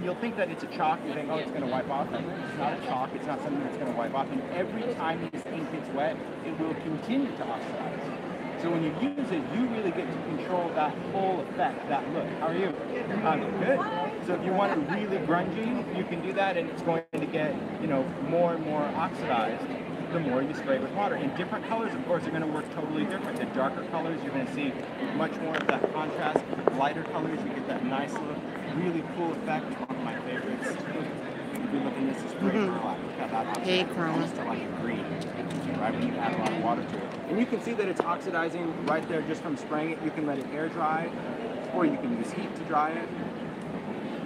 you'll think that it's a chalk, you think, oh, it's going to wipe off. It's not a chalk, it's not something that's going to wipe off. And every time this ink gets wet, it will continue to oxidize. So when you use it, you really get to control that whole effect, that look. How are you? I'm good. So if you want it really grungy, you can do that, and it's going to get, you know, more and more oxidized the more you spray with water. And different colors, of course, are going to work totally different. The darker colors, you're going to see much more of that contrast. Lighter colors, you get that nice look, really cool effect. One of my favorites. If you look at this, is spray burlap. Look at that oxidation. Almost like a green, right, when you add a lot of water to it. And you can see that it's oxidizing right there just from spraying it. You can let it air dry, or you can use heat to dry it.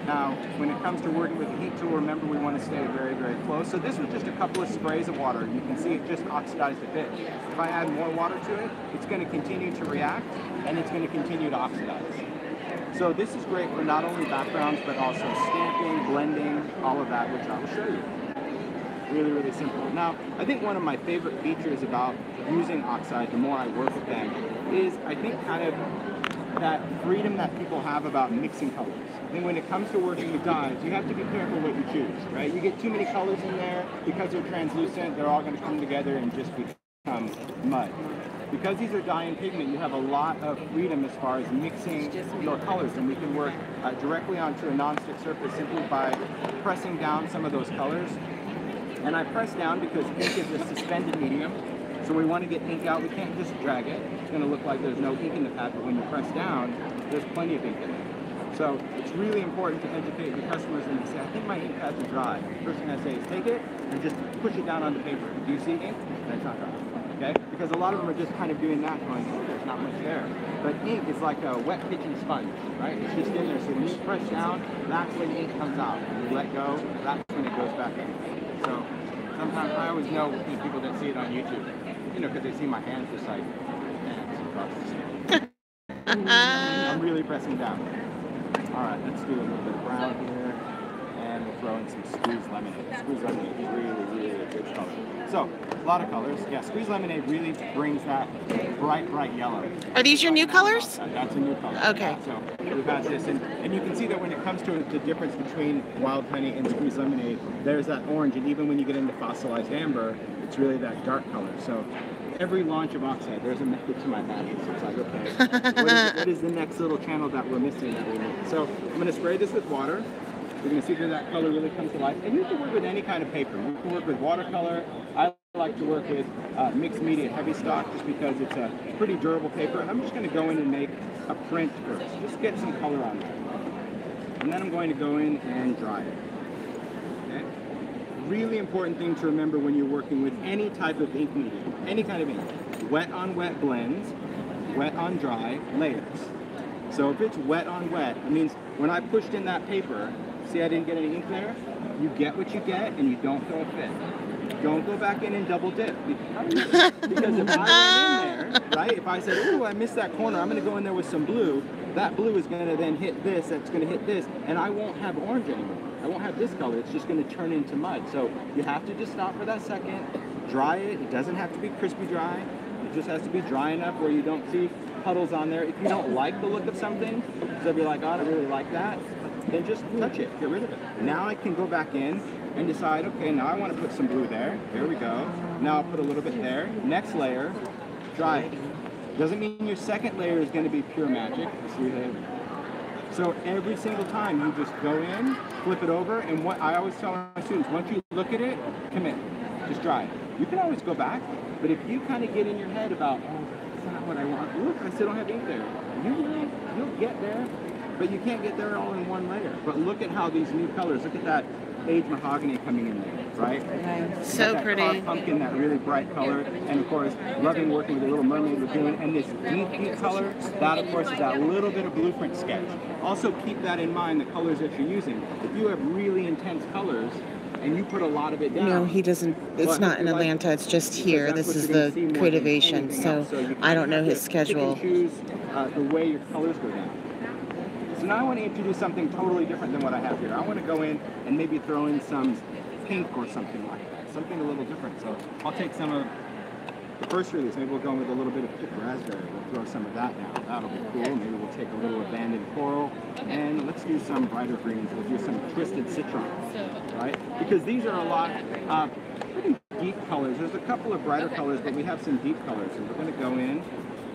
Now, when it comes to working with the heat tool, remember we want to stay very, very close. So this was just a couple of sprays of water. You can see it just oxidized a bit. If I add more water to it, it's going to continue to react, and it's going to continue to oxidize. So this is great for not only backgrounds, but also stamping, blending, all of that, which I will show you. Really, really simple. Now, I think one of my favorite features about using oxide, the more I work with them, is I think kind of that freedom that people have about mixing colors. I think when it comes to working with dyes, you have to be careful what you choose, right? You get too many colors in there, because they're translucent, they're all going to come together and just become mud. Because these are dye and pigment, you have a lot of freedom as far as mixing your colors, and we can work directly onto a non-stick surface simply by pressing down some of those colors. And I press down because ink is a suspended medium, so we want to get ink out. We can't just drag it. It's going to look like there's no ink in the pad, but when you press down, there's plenty of ink in it. So it's really important to educate your customers when they say, I think my ink pads are dry. The first thing I say is take it and just push it down on the paper. Do you see ink? And it's not dry. Okay? Because a lot of them are just kind of doing that, going, oh, there's not much there. But ink is like a wet kitchen sponge, right? It's just in there. So when you press down, that's when ink comes out. When you let go, that's when it goes back in. So sometimes I always know people that see it on YouTube, you know, because they see my hands just like, I'm really pressing down. All right, let's do a little bit of brown here, and we'll throw in some squeezed lemonade. Squeezed lemonade is really, really a good color. So, a lot of colors. Yeah, squeezed lemonade really brings that bright, bright yellow. Are these your new colors? That's a new color. Okay. Yeah, so we've got this, and you can see that when it comes to the difference between wild honey and squeezed lemonade, there's that orange, and even when you get into fossilized amber, it's really that dark color. So every launch of oxide, there's a method to my madness. It's like, okay, what is the next little channel that we're missing that we need? So I'm going to spray this with water. You're going to see that that color really comes to life. And you can work with any kind of paper. You can work with watercolor. I like to work with mixed media heavy stock just because it's a pretty durable paper. And I'm just going to go in and make a print first. Just get some color on there. And then I'm going to go in and dry it. Okay? Really important thing to remember when you're working with any type of ink medium, any kind of ink. Wet on wet blends, wet on dry layers. So if it's wet on wet, it means when I pushed in that paper, see I didn't get any ink there? You get what you get and you don't throw a fit. Don't go back in and double dip. Because if I went in there, right, if I said, oh, I missed that corner, I'm going to go in there with some blue, that blue is going to then hit this, that's going to hit this, and I won't have orange anymore. I won't have this color, it's just going to turn into mud. So you have to just stop for that second, dry it. It doesn't have to be crispy dry. It just has to be dry enough where you don't see puddles on there. If you don't like the look of something, so if you're like, oh, I don't really like that, then just touch it, get rid of it. Now I can go back in and decide, okay, now I want to put some blue there. There we go. Now I'll put a little bit there. Next layer, dry it. Doesn't mean your second layer is going to be pure magic. See there? So every single time you just go in, flip it over, and what I always tell my students, once you look at it, commit. Just dry it. You can always go back, but if you kind of get in your head about, oh, that's not what I want. Look, I still don't have ink there. You'll get there, but you can't get there all in one layer. But look at how these new colors, look at that aged mahogany coming in there, right? So that pretty. Carved pumpkin, that really bright color, and of course, loving working with the Little Mermaid Lagoon, and this deep pink color, that of course is that little bit of blueprint sketch. Also keep that in mind, the colors that you're using. If you have really intense colors, and you put a lot of it down. No, he doesn't. It's not in Atlanta. It's just here. This is the Creativation. So I don't know his schedule. Choose the way your colors go down. So now I want to introduce something totally different than what I have here. I want to go in and maybe throw in some pink or something like that. Something a little different. So I'll take some of the first release. Maybe we'll go in with a little bit of picked raspberry. We'll throw some of that down. That'll be cool. Maybe we'll take a little abandoned coral, and let's do some brighter greens. We'll do some twisted citron, right? Because these are a lot pretty deep colors. There's a couple of brighter colors, but we have some deep colors, and we're going to go in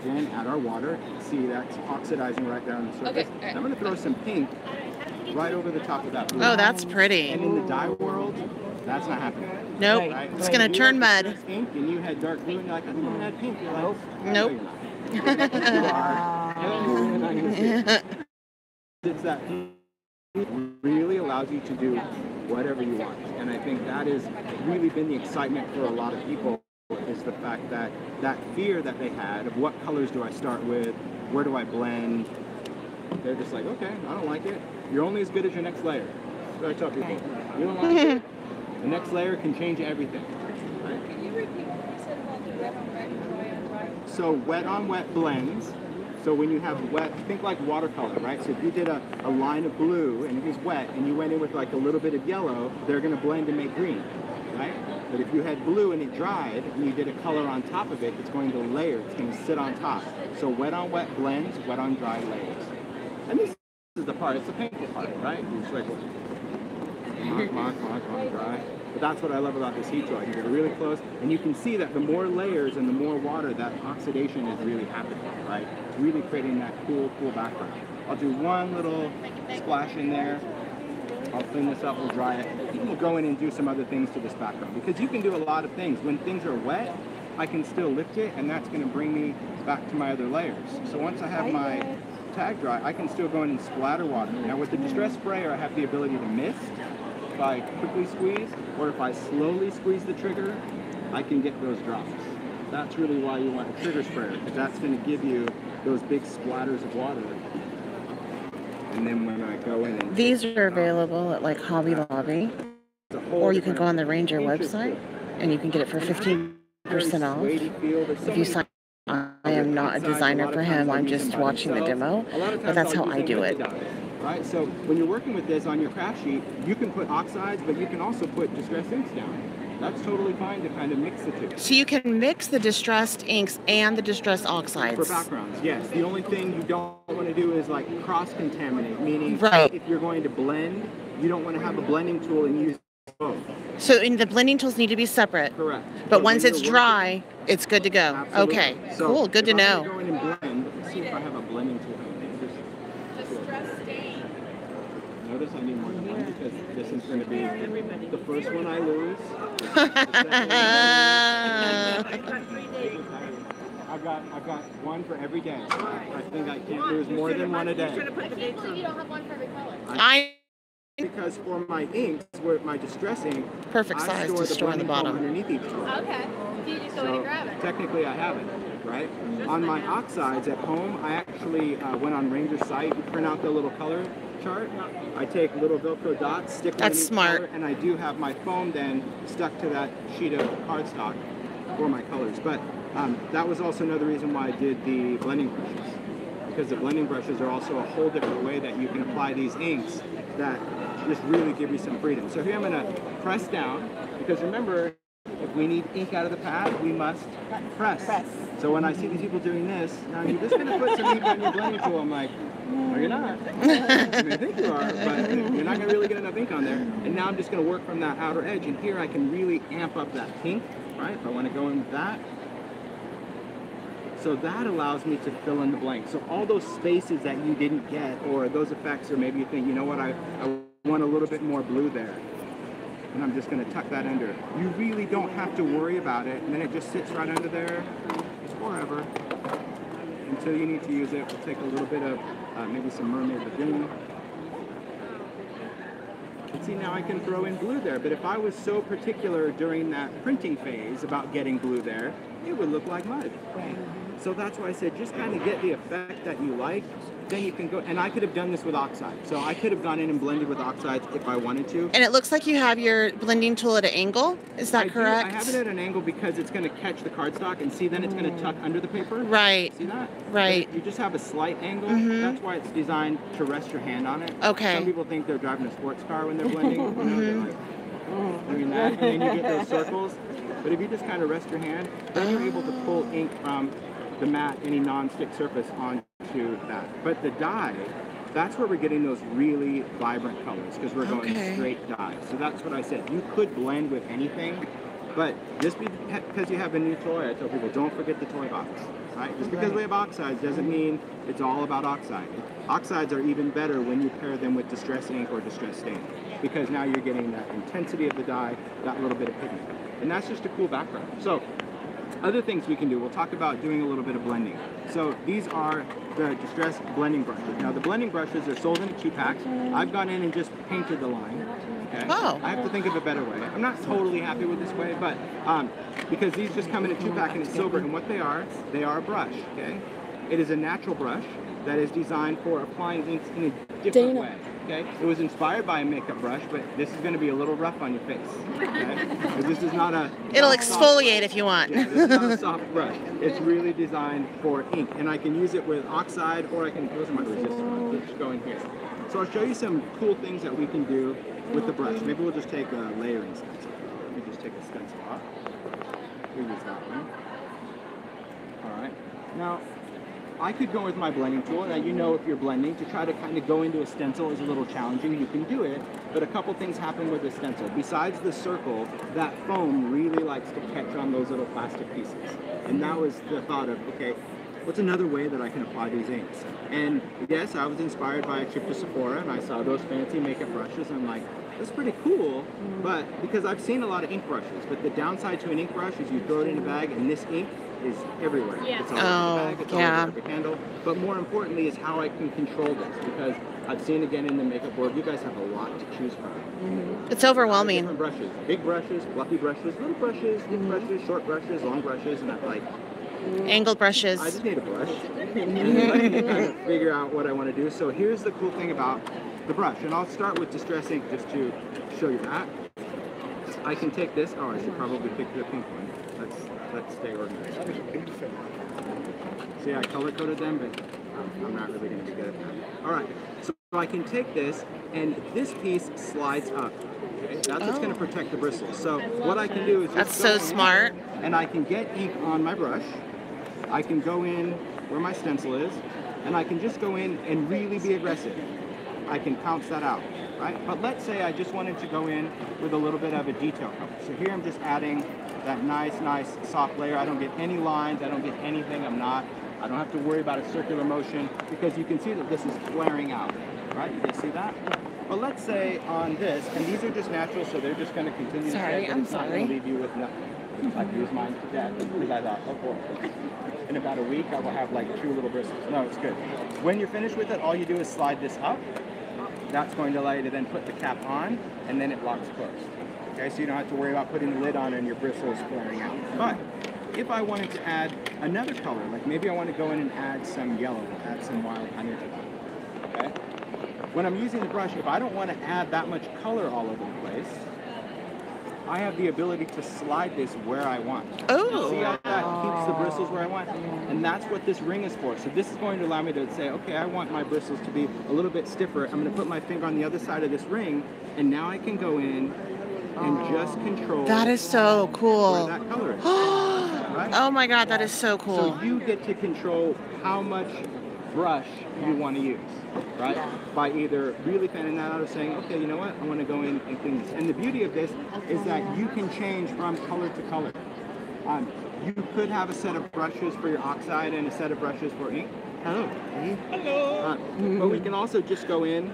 and add our water. See, that's oxidizing right there on the surface. Okay. I'm going to throw some pink right over the top of that blue. Oh, that's pretty. And in the dye world, that's not happening. Nope. Right? It's going to turn mud. Ink and you had dark blue and you're like, I think I had pink. You're like, Nope. It's that it really allows you to do whatever you want. And I think that has really been the excitement for a lot of people, is the fact that that fear that they had of what colors do I start with, where do I blend, they're just like, okay, I don't like it. You're only as good as your next layer. That's what I tell people. You don't like it, the next layer can change everything. Right? Can you repeat what you said about the wet on wet, dry on dry? So wet on wet blends. So when you have wet, think like watercolor, right? So if you did a line of blue and it was wet and you went in with like a little bit of yellow, they're going to blend and make green, right? But if you had blue and it dried and you did a color on top of it, it's going to layer, it's going to sit on top. So wet on wet blends, wet on dry layers. And this is the part, it's the painful part, right? It's like, come on, dry. But that's what I love about this heat tool. I can get really close, and you can see that the more layers and the more water, that oxidation is really happening, right? Really creating that cool background. I'll do one little splash in there. I'll clean this up, we'll dry it. And we'll go in and do some other things to this background, because you can do a lot of things. When things are wet, I can still lift it, and that's going to bring me back to my other layers. So once I have my tag dry, I can still go in and splatter water. Now with the distress sprayer, I have the ability to mist. If I quickly squeeze, or if I slowly squeeze the trigger, I can get those drops. That's really why you want a trigger sprayer, because that's going to give you those big splatters of water. And then when I go in and These are available at like Hobby Lobby, or you can go on the Ranger website and you can get it for 15% off. If you sign, I am not a designer for him, I'm just watching the demo, but that's how I do it. Right, so when you're working with this on your craft sheet, you can put oxides, but you can also put distress inks down. That's totally fine to kind of mix the two. So you can mix the distressed inks and the distressed oxides. For backgrounds, yes. The only thing you don't want to do is like cross-contaminate, meaning right. If you're going to blend, you don't want to have a blending tool and use both. So the blending tools need to be separate. Correct. But once it's dry, it's good to go. Absolutely. Okay, So cool, good to know. I'm going to go in and blend. Let's see if I have a blending tool. Notice I need more than one, because this is going to be the first one I lose. I've got one for every day. I think I can't lose more than one a day. I can't believe you don't have one for every color. Because for my inks, with my distress ink, Perfect size to store on the bottom. Underneath each tool. Okay. You just go in and grab it. Technically, I have it, right? On my oxides at home, I actually went on Ranger's site and print out the little color chart. I take little Velcro dots, stick one in each color, and I do have my foam then stuck to that sheet of cardstock for my colors. But that was also another reason why I did the blending brushes, because the blending brushes are also a whole different way that you can apply these inks that just really give you some freedom. So here I'm going to press down, because remember, if we need ink out of the pad, we must press. So when I see these people doing this, now you're just going to put some ink on your blending tool, I'm like, no, you're not. I mean, I think you are, but you're not going to really get enough ink on there. And now I'm just going to work from that outer edge, and here I can really amp up that pink, right? If I want to go in with that. So that allows me to fill in the blanks. So all those spaces that you didn't get, or those effects, or maybe you think, you know what, I want a little bit more blue there. And I'm just going to tuck that under. You really don't have to worry about it, and then it just sits right under there forever until you need to use it. We'll take a little bit of maybe some Mermaid Lagoon. And see, now I can throw in blue there, but if I was so particular during that printing phase about getting blue there, it would look like mud. Right. So that's why I said just kind of get the effect that you like, then you can go, and I could have done this with oxide. So I could have gone in and blended with oxides if I wanted to. And it looks like you have your blending tool at an angle. Is that correct? I have it at an angle because it's going to catch the cardstock, and see, then it's going to tuck under the paper. Right. See that? Right. You just have a slight angle. That's why it's designed to rest your hand on it. Okay. Some people think they're driving a sports car when they're blending. You know, they're like doing that, and then you get those circles. But if you just kind of rest your hand, then you're able to pull ink from the mat, any non-stick surface onto that. But the dye, that's where we're getting those really vibrant colors because we're going straight dye. So that's what I said. You could blend with anything, but just because you have a new toy, I tell people don't forget the toy box, right? Just because we have oxides doesn't mean it's all about oxide. Oxides are even better when you pair them with distress ink or distress stain, because now you're getting that intensity of the dye, that little bit of pigment. And that's just a cool background. So other things we can do, we'll talk about doing a little bit of blending. So these are the distress blending brushes. Now the blending brushes are sold in 2-packs. I've gone in and just painted the line. Okay? Oh. I have to think of a better way. I'm not totally happy with this way, but because these just come in a 2-pack and it's silver, and what they are a brush. Okay, it is a natural brush that is designed for applying inks in a different way. Okay, it was inspired by a makeup brush, but this is going to be a little rough on your face. Okay, this is not a. It'll exfoliate if you want. Yeah, this is not a soft brush. It's really designed for ink, and I can use it with oxide, or I can. Those are my resistant ones. Let's go in here. So I'll show you some cool things that we can do with the brush. Maybe we'll just take a layering stencil. Let me just take a stencil off. We'll use that one. All right. Now, I could go with my blending tool. Now, you know, if you're blending, to try to kind of go into a stencil is a little challenging. You can do it, but a couple things happen with a stencil. Besides the circle, that foam really likes to catch on those little plastic pieces. And that was the thought of, okay, what's another way that I can apply these inks? And yes, I was inspired by a trip to Sephora, and I saw those fancy makeup brushes. I'm like, that's pretty cool, but because I've seen a lot of ink brushes, but the downside to an ink brush is you throw it in a bag, and this ink is everywhere. Yeah. It's all over the bag, it's all over the handle. But more importantly is how I can control this, because I've seen again in the makeup world, you guys have a lot to choose from. It's overwhelming. Different brushes, big brushes, fluffy brushes, little brushes, thick brushes, short brushes, long brushes, and I'm like, angled brushes. I just need a brush. And then I can kind of figure out what I want to do. So here's the cool thing about the brush, and I'll start with distress ink just to show you that. I can take this. Oh, I should probably pick the pink one. Let's stay organized. See, I color coded them, but I'm not really going to be good at that. All right, so I can take this, and this piece slides up. Okay? That's what's going to protect the bristles. So what I can do is That's so smart. And I can get ink on my brush. I can go in where my stencil is, and I can just go in and really be aggressive. I can pounce that out, right? But let's say I just wanted to go in with a little bit of a detail color. So here I'm just adding that nice soft layer. I don't get any lines, I don't get anything. I don't have to worry about a circular motion, because you can see that this is flaring out, right? You can see that? But let's say on this, and these are just natural, so they're just going to continue to shed, but it's not going to leave you with nothing. I've used mine to death because I thought, oh boy, in about a week I will have like 2 little bristles. No, it's good. When you're finished with it, all you do is slide this up. That's going to allow you to then put the cap on, and then it locks closed. Okay, so you don't have to worry about putting the lid on and your bristles flaring out. But if I wanted to add another color, like maybe I want to go in and add some yellow, add some wild honey to that, okay? When I'm using the brush, if I don't want to add that much color all over the place, I have the ability to slide this where I want. Oh. See how that keeps the bristles where I want? And that's what this ring is for. So this is going to allow me to say, okay, I want my bristles to be a little bit stiffer. I'm going to put my finger on the other side of this ring, and now I can go in and just control. That is so cool. Where that color is. Right? Oh my God, that is so cool. So you get to control how much brush you want to use, right? By either really fanning that out or saying, okay, you know what, I want to go in and clean this. And the beauty of this is that you can change from color to color. You could have a set of brushes for your oxide and a set of brushes for ink. Hello. Hello. But we can also just go in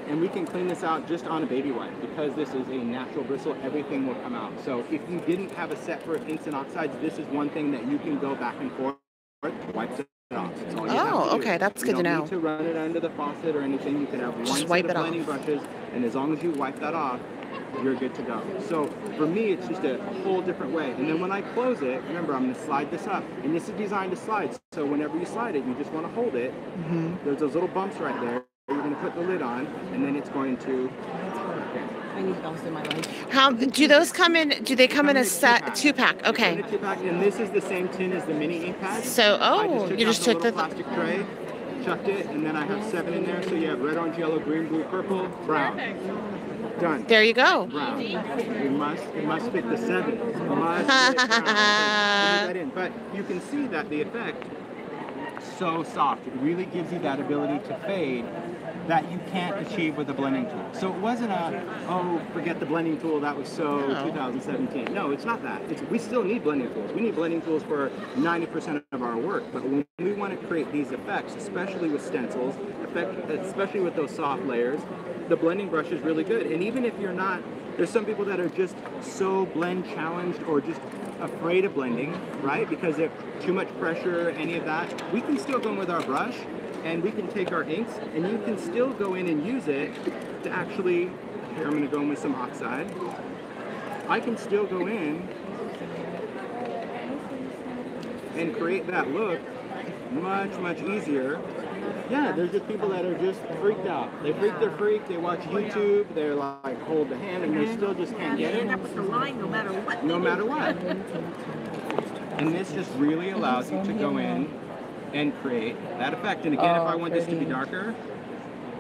and we can clean this out just on a baby wipe. Because this is a natural bristle, everything will come out. So if you didn't have a set for inks and oxides, this is one thing that you can go back and forth, wipe it off. Oh, okay, that's good to know. You don't need to run it under the faucet or anything. You can have one Just set wipe of it off. blending brushes, and as long as you wipe that off, you're good to go. So for me, it's just a whole different way. And then when I close it, remember, I'm going to slide this up. And this is designed to slide. So whenever you slide it, you just want to hold it. There's those little bumps right there. You're going to put the lid on, and then it's going to... I need bells in my life. How do those come in? Do they come in a set 2-pack? Okay. And this is the same tin as the mini ink pad. So, I you just took the the plastic tray. chucked it, and then I have 7 in there. So you have red, orange, yellow, green, blue, purple, brown. Done. There you go. Brown. It must fit the 7. It must fit brown. Put that in. But you can see that the effect so soft. It really gives you that ability to fade that you can't achieve with a blending tool. So it wasn't oh, forget the blending tool, that was so 2017. No, it's not that. We still need blending tools. We need blending tools for 90% of our work. But when we want to create these effects, especially with stencils, especially with those soft layers, the blending brush is really good. And even if you're not, there's some people that are just so blend challenged or just afraid of blending, right? Because of too much pressure, any of that. We can still go in with our brush and we can take our inks and you can still go in and use it to actually, here I'm gonna go in with some oxide. I can still go in and create that look much, much easier. Yeah, there's just people that are just freaked out. They freak their freak, they watch YouTube, they're like, hold the hand, and they still just can't get it. End up with the line no matter what. No matter what. And this just really allows you to go in and create that effect. And again, if I want this to be darker,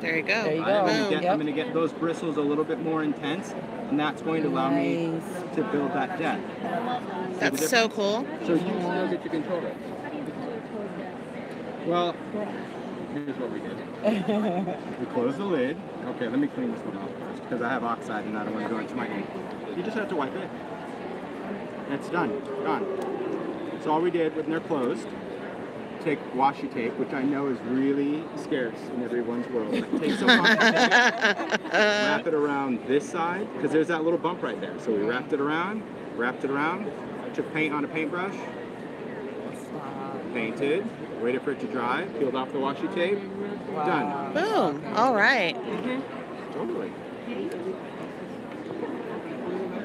there you go. I'm going to get those bristles a little bit more intense, and that's going to allow me to build that depth. That's so cool. So you still get to control it. Well, here's what we did. We close the lid. Okay, let me clean this one off first because I have oxide and I don't want to go into my ink. You just have to wipe it. It's done. Done. So all we did when they're closed, take washi tape, which I know is really scarce in everyone's world. Like, take some washi tape, wrap it around this side because there's that little bump right there. So we wrapped it around, took paint on a paintbrush, painted, waited for it to dry, peeled off the washi tape, done. Boom. All right. Totally.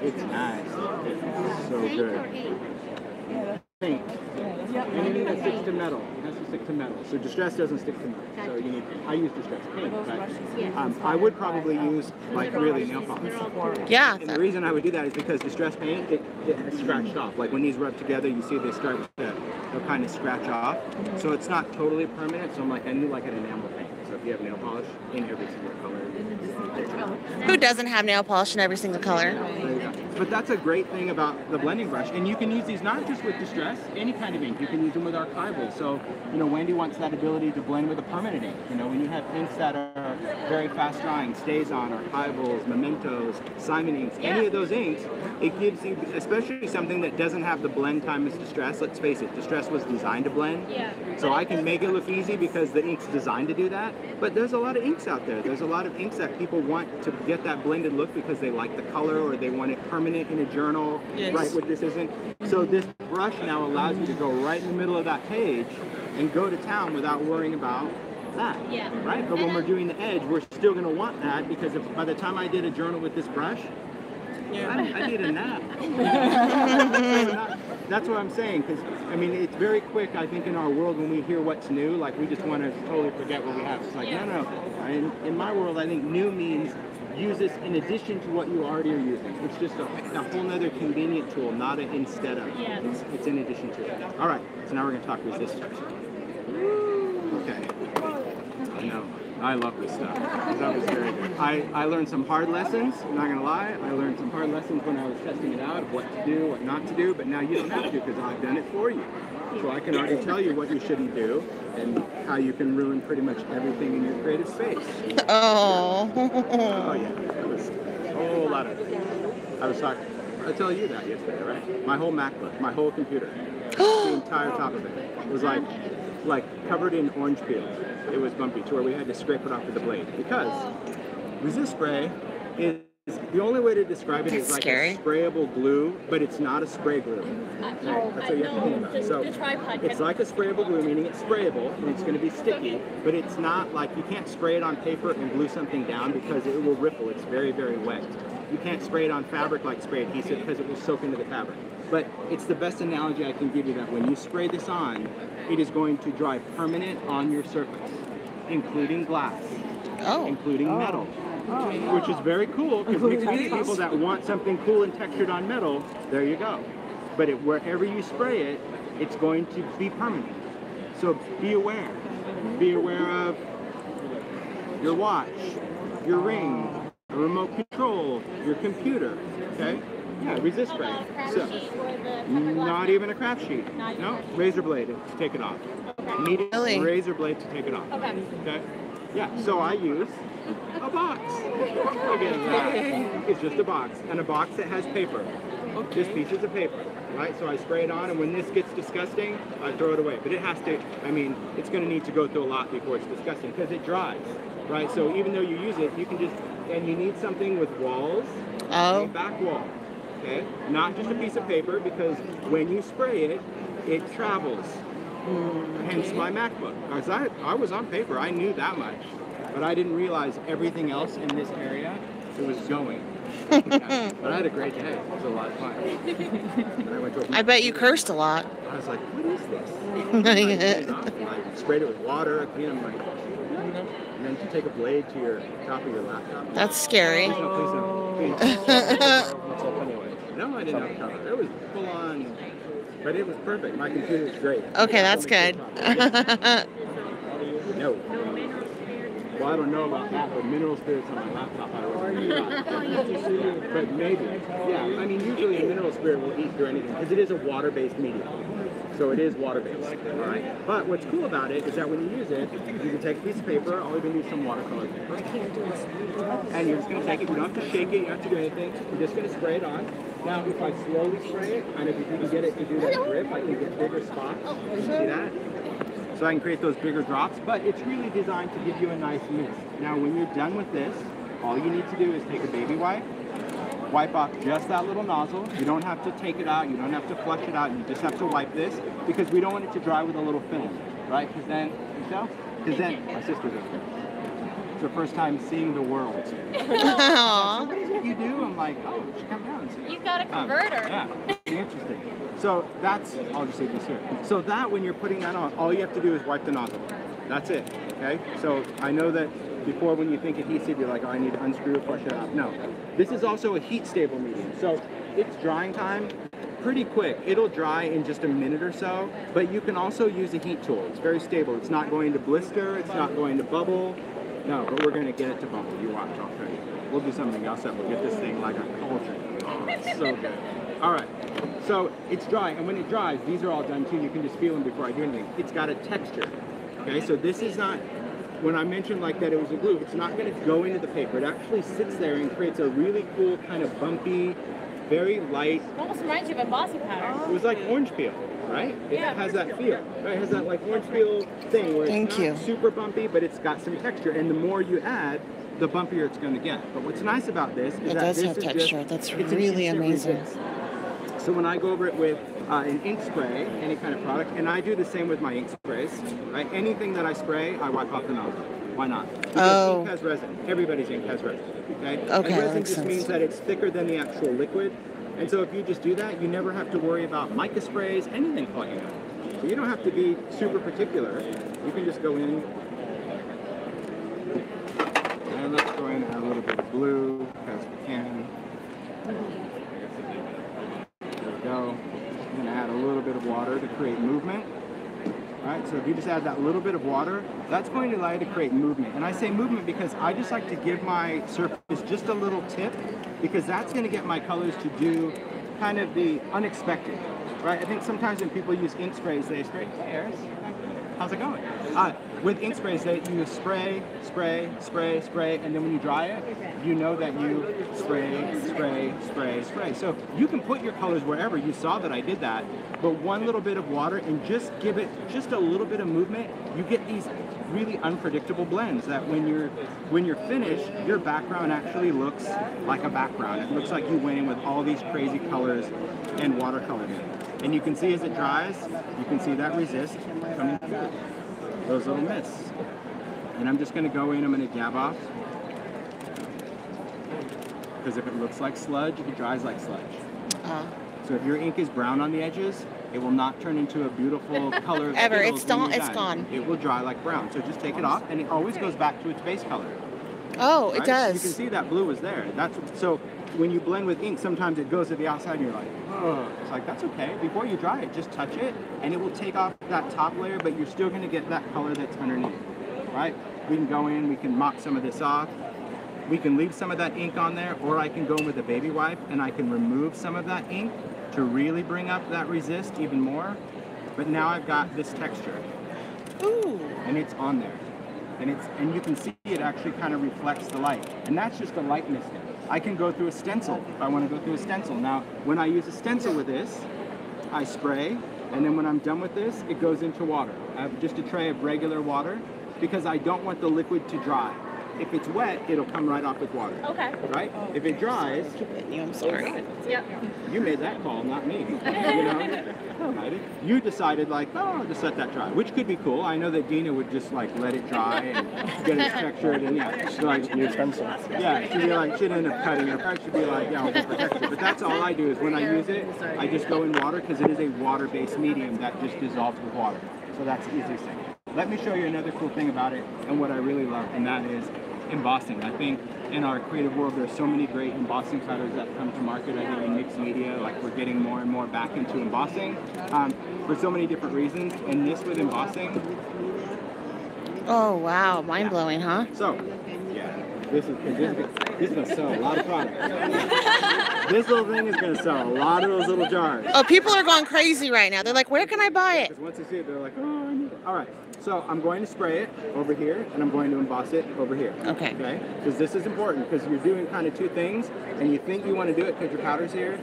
It's nice. It's so good. Paint. Anything that sticks to metal has to stick to metal. So distress doesn't stick to metal. So you need. I use distress paint. But, I would probably use like really nail polish. Yeah. And the reason I would do that is because distress paint it scratched off. Like when these rub together, you see they start to they'll kind of scratch off. So it's not totally permanent. So I'm like I need like an enamel paint. So if you have nail polish in every single color. Who doesn't have nail polish in every single color? But that's a great thing about the blending brush. And you can use these not just with distress, any kind of ink. You can use them with archival. So, Wendy wants that ability to blend with a permanent ink. When you have inks that are very fast drying, stays on, archivals, mementos, Simon inks, any of those inks, it gives you, especially something that doesn't have the blend time as distress. Let's face it, distress was designed to blend. Yeah. So I can make it look easy because the ink's designed to do that. But there's a lot of inks out there. There's a lot of inks that people want to get that blended look because they like the color or they want it permanent in a journal, right? What this isn't. So this brush now allows you to go right in the middle of that page and go to town without worrying about that, right? But when we're doing the edge, we're still going to want that because if, by the time I did a journal with this brush, I need a nap. That's what I'm saying, because it's very quick. I think in our world when we hear what's new, like we just want to totally forget what we have. It's like no. In my world, I think new means use this in addition to what you already are using. It's just a whole nother convenient tool, not an instead of. It's in addition to it. All right, so now we're going to talk resistors. Okay. I know. I love this stuff. That was very good. I learned some hard lessons, I'm not going to lie. I learned some hard lessons when I was testing it out, what to do, what not to do, but now you don't have to because I've done it for you. So I can already tell you what you shouldn't do and how you can ruin pretty much everything in your creative space. Oh. Oh yeah, that was a whole lot of it. I told you that yesterday, right? My whole MacBook, my whole computer, the entire top of it was like covered in orange peel. It was bumpy to where we had to scrape it off with the blade because resist spray is the only way to describe it is like a sprayable glue, but it's not a spray glue. Right? That's what you have to think about. So it's like a sprayable glue, meaning it's sprayable and it's going to be sticky, but it's not like you can't spray it on paper and glue something down because it will ripple. It's very, very wet. You can't spray it on fabric like spray adhesive because it will soak into the fabric. But it's the best analogy I can give you that when you spray this on, it is going to dry permanent on your surface, including glass, including metal. Which is very cool because we have people that want something cool and textured on metal. There you go. But wherever you spray it, it's going to be permanent. So be aware. Be aware of your watch, your ring, a remote control, your computer, okay? Yeah, resist spray. So, not even a craft sheet. No, razor blade to take it off. Need a razor blade to take it off. Okay? Yeah, so I use a box. Look at that. It's just a box, and a box that has paper. Just pieces of paper, right? So I spray it on, and when this gets disgusting, I throw it away. But it has to, I mean, it's going to need to go through a lot before it's disgusting, because it dries, right? So even though you use it, you can just, and you need something with walls, a back wall, okay? Not just a piece of paper, because when you spray it, it travels. Hence my MacBook. I was on paper, I knew that much, but I didn't realize everything else in this area, it was going. Yeah. But I had a great day. It was a lot of fun. And I went to I bet you cursed a lot. I was like, what is this? I sprayed it with water, cleaned up my, and then to take a blade to your top of your laptop. That's scary. Please don't. Anyway, no, I didn't have a cover. It was full on, but it was perfect. My computer was great. Okay, that's good. No. Well, I don't know about that, but mineral spirits on my laptop, I wasn't. But maybe. Yeah, I mean, usually a mineral spirit will eat through anything, because it is a water-based medium. So it is water-based, all right? But what's cool about it is that when you use it, you can take a piece of paper, all you're going to do some watercolor paper, and you're just going to take it, you don't have to shake it, you don't have to do anything, you're just going to spray it on. Now, if I slowly spray it, and if you can get it to do that grip, I can get bigger spots. You see that? So I can create those bigger drops, but it's really designed to give you a nice mist. Now, when you're done with this, all you need to do is take a baby wipe, wipe off just that little nozzle. You don't have to take it out, you don't have to flush it out, you just have to wipe this, because we don't want it to dry with a little film, right? Because then, my sister's over here. It's her first time seeing the world. Aww. What is it you do? I'm like, oh, she come down and see. You've got a converter. Yeah, interesting. So that's, I'll just say this here. So that, when you're putting that on, all you have to do is wipe the nozzle. That's it, okay? So I know that before, when you think adhesive, you're like, oh, I need to unscrew it, flush it out. No, this is also a heat stable medium. So its drying time, pretty quick. It'll dry in just a minute or so, but you can also use a heat tool. It's very stable. It's not going to blister, it's not going to bubble. No, but we're going to get it to bubble. You watch, I'll show you. We'll do something else that will get this thing like a cauldron. Oh, it's so good. All right, so it's dry, and when it dries, these are all done too. You can just feel them before I do anything. It's got a texture, okay? So this is not, when I mentioned like that it was a glue, it's not going to go into the paper. It actually sits there and creates a really cool kind of bumpy, very light. It almost reminds you of embossing powder. It was like orange peel, right? It has that feel, right? It has that like orange peel thing where it's not super bumpy, but it's got some texture, and the more you add, the bumpier it's going to get. But what's nice about this is that this is texture. That's really amazing. So when I go over it with an ink spray, any kind of product, and I do the same with my ink sprays, right? Anything that I spray, I wipe off the nozzle. Why not? Because ink has resin. Everybody's ink has resin, okay? And resin just means that it's thicker than the actual liquid. And so if you just do that, you never have to worry about mica sprays, anything clogging up. So you don't have to be super particular. You can just go in, and let's go in and add a little bit of blue, as we can. There we go. I'm going to add a little bit of water to create movement. All right, so if you just add that little bit of water, that's going to allow you to create movement. And I say movement because I just like to give my surface just a little tip, because that's going to get my colors to do kind of the unexpected, right? I think sometimes when people use ink sprays, they spray, hey, Eris, how's it going? With ink sprays, you spray, spray, spray, spray, and then when you dry it, you know that you spray, spray, spray, spray. So you can put your colors wherever. You saw that I did that, but one little bit of water and just give it just a little bit of movement, you get these really unpredictable blends that when you're finished, your background actually looks like a background. It looks like you went in with all these crazy colors and watercolored it. And you can see as it dries, you can see that resist coming through. Those little mists. And I'm just going to go in, I'm going to dab off. Because if it looks like sludge, it dries like sludge. So if your ink is brown on the edges, it will not turn into a beautiful color. Ever, it's gone. It will dry like brown. So just take it off, and it always goes back to its base color. Oh, right? it does. You can see that blue was there. So when you blend with ink, sometimes it goes to the outside and you're like, oh, it's like, that's okay. Before you dry it, just touch it and it will take off that top layer, but you're still gonna get that color that's underneath, right? We can go in, we can mop some of this off. We can leave some of that ink on there, or I can go in with a baby wipe and I can remove some of that ink to really bring up that resist even more. But now I've got this texture. Ooh. And it's on there. And you can see it actually kind of reflects the light. And that's just the light misting. I can go through a stencil if I want to go through a stencil. Now, when I use a stencil with this, I spray, and then when I'm done with this, it goes into water. I have just a tray of regular water because I don't want the liquid to dry. If it's wet, it'll come right off with water. Okay. Right? If it dries, I'm sorry. Yep. you made that call, not me. You know? You decided like, oh, I'll just let that dry, which could be cool. I know that Dina would just like let it dry and get it textured and yeah, she'd like use pencil. Yeah, she'd be like, she'd end up cutting it. Or she'd be like, yeah, I'll go for texture. But that's all I do is when I use it, I just go in water because it is a water-based medium that just dissolves with water. So that's the easiest thing. Let me show you another cool thing about it and what I really love, and that is embossing. I think in our creative world, there's so many great embossing cutters that come to market. I think in mixed media, like we're getting more and more back into embossing for so many different reasons. And this with embossing. Oh, wow. Mind-blowing, huh? So, yeah, this is going to sell a lot of products. This little thing is going to sell a lot of those little jars. Oh, people are going crazy right now. They're like, where can I buy it? Because once they see it, they're like, oh, I need it. All right. So I'm going to spray it over here, and I'm going to emboss it over here. Okay. Okay? Because this is important, because you're doing kind of two things, and you think you want to do it because your powder's here.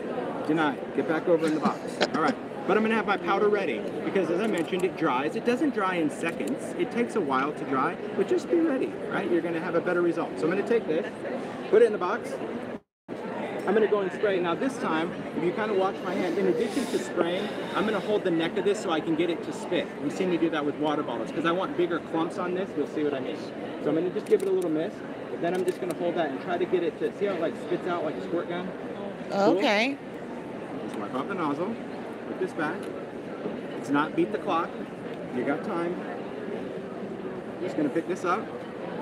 Deny. Get back over in the box. All right. But I'm going to have my powder ready, because as I mentioned, it dries. It doesn't dry in seconds. It takes a while to dry, but just be ready, right? You're going to have a better result. So I'm going to take this, put it in the box. I'm going to go and spray. Now this time, if you kind of watch my hand, in addition to spraying, I'm going to hold the neck of this so I can get it to spit. You've seen me do that with water bottles because I want bigger clumps on this. You'll see what I mean. So I'm going to just give it a little mist. Then I'm just going to hold that and try to get it to, see how it like spits out like a squirt gun? Cool. Okay. Just wipe off the nozzle. Put this back. It's not beat the clock. You got time. Just going to pick this up.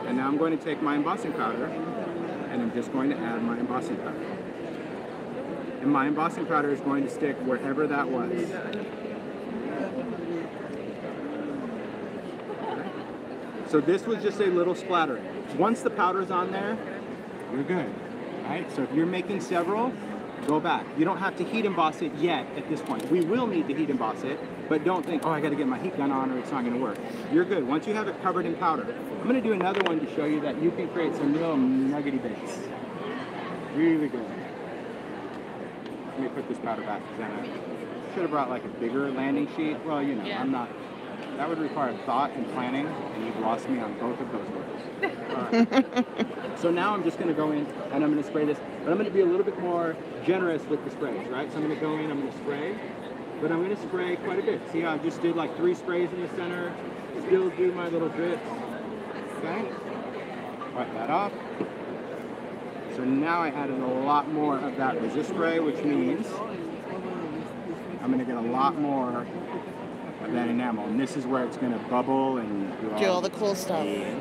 And now I'm going to take my embossing powder and I'm just going to add my embossing powder. And my embossing powder is going to stick wherever that was. Okay. So this was just a little splattering. Once the powder's on there, you're good. All right? So if you're making several, go back. You don't have to heat emboss it yet at this point. We will need to heat emboss it, but don't think, oh, I got to get my heat gun on or it's not going to work. You're good. Once you have it covered in powder, I'm going to do another one to show you that you can create some real nuggety bits. Really good. Let me put this powder back because then I should have brought like a bigger landing sheet. Well, you know, yeah. I'm not. That would require thought and planning, and you've lost me on both of those words. All right. So now I'm just going to go in and I'm going to spray this, but I'm going to be a little bit more generous with the sprays, right? So I'm going to go in, I'm going to spray, but I'm going to spray quite a bit. See how I just did like 3 sprays in the center, still do my little bits. Okay? Wipe that off. So now I added a lot more of that resist spray, which means I'm going to get a lot more of that enamel. And this is where it's going to bubble and do all the cool stuff. Yeah.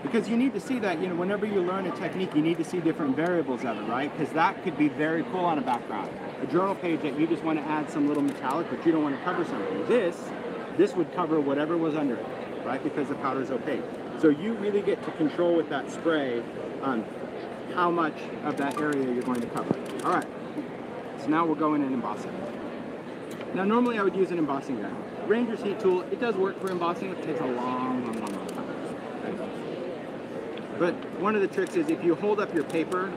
Because you need to see that, you know, whenever you learn a technique, you need to see different variables of it, right? Because that could be very cool on a background. A journal page that you just want to add some little metallic, but you don't want to cover something. This would cover whatever was under it, right? Because the powder is opaque. So you really get to control with that spray how much of that area you're going to cover. All right, so now we'll go in and emboss it. Now normally I would use an embossing gun. Ranger's heat tool, it does work for embossing. It takes a long time. But one of the tricks is if you hold up your paper,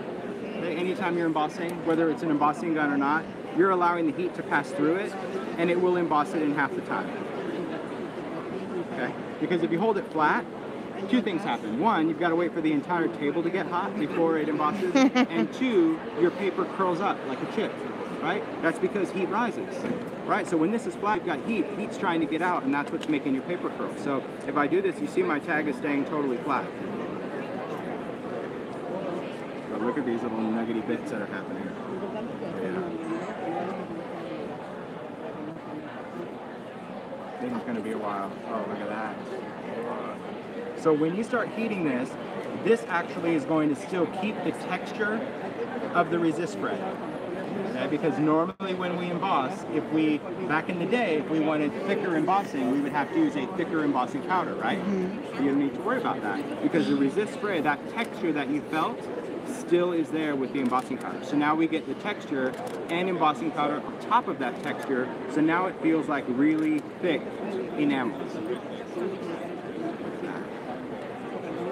okay, anytime you're embossing, whether it's an embossing gun or not, you're allowing the heat to pass through it, and it will emboss it in half the time. Okay? Because if you hold it flat, 2 things happen. 1, you've got to wait for the entire table to get hot before it embosses, and 2, your paper curls up like a chip, right? That's because heat rises, right? So when this is flat, you've got heat. Heat's trying to get out, and that's what's making your paper curl. So if I do this, you see my tag is staying totally flat. But look at these little nuggety bits that are happening. Yeah. I think it's going to be a while. Oh, look at that. So when you start heating this, this actually is going to still keep the texture of the resist spray. Okay? Because normally when we emboss, back in the day, if we wanted thicker embossing, we would have to use a thicker embossing powder, right? You don't need to worry about that because the resist spray, that texture that you felt, still is there with the embossing powder. So now we get the texture and embossing powder on top of that texture, so now it feels like really thick enamel.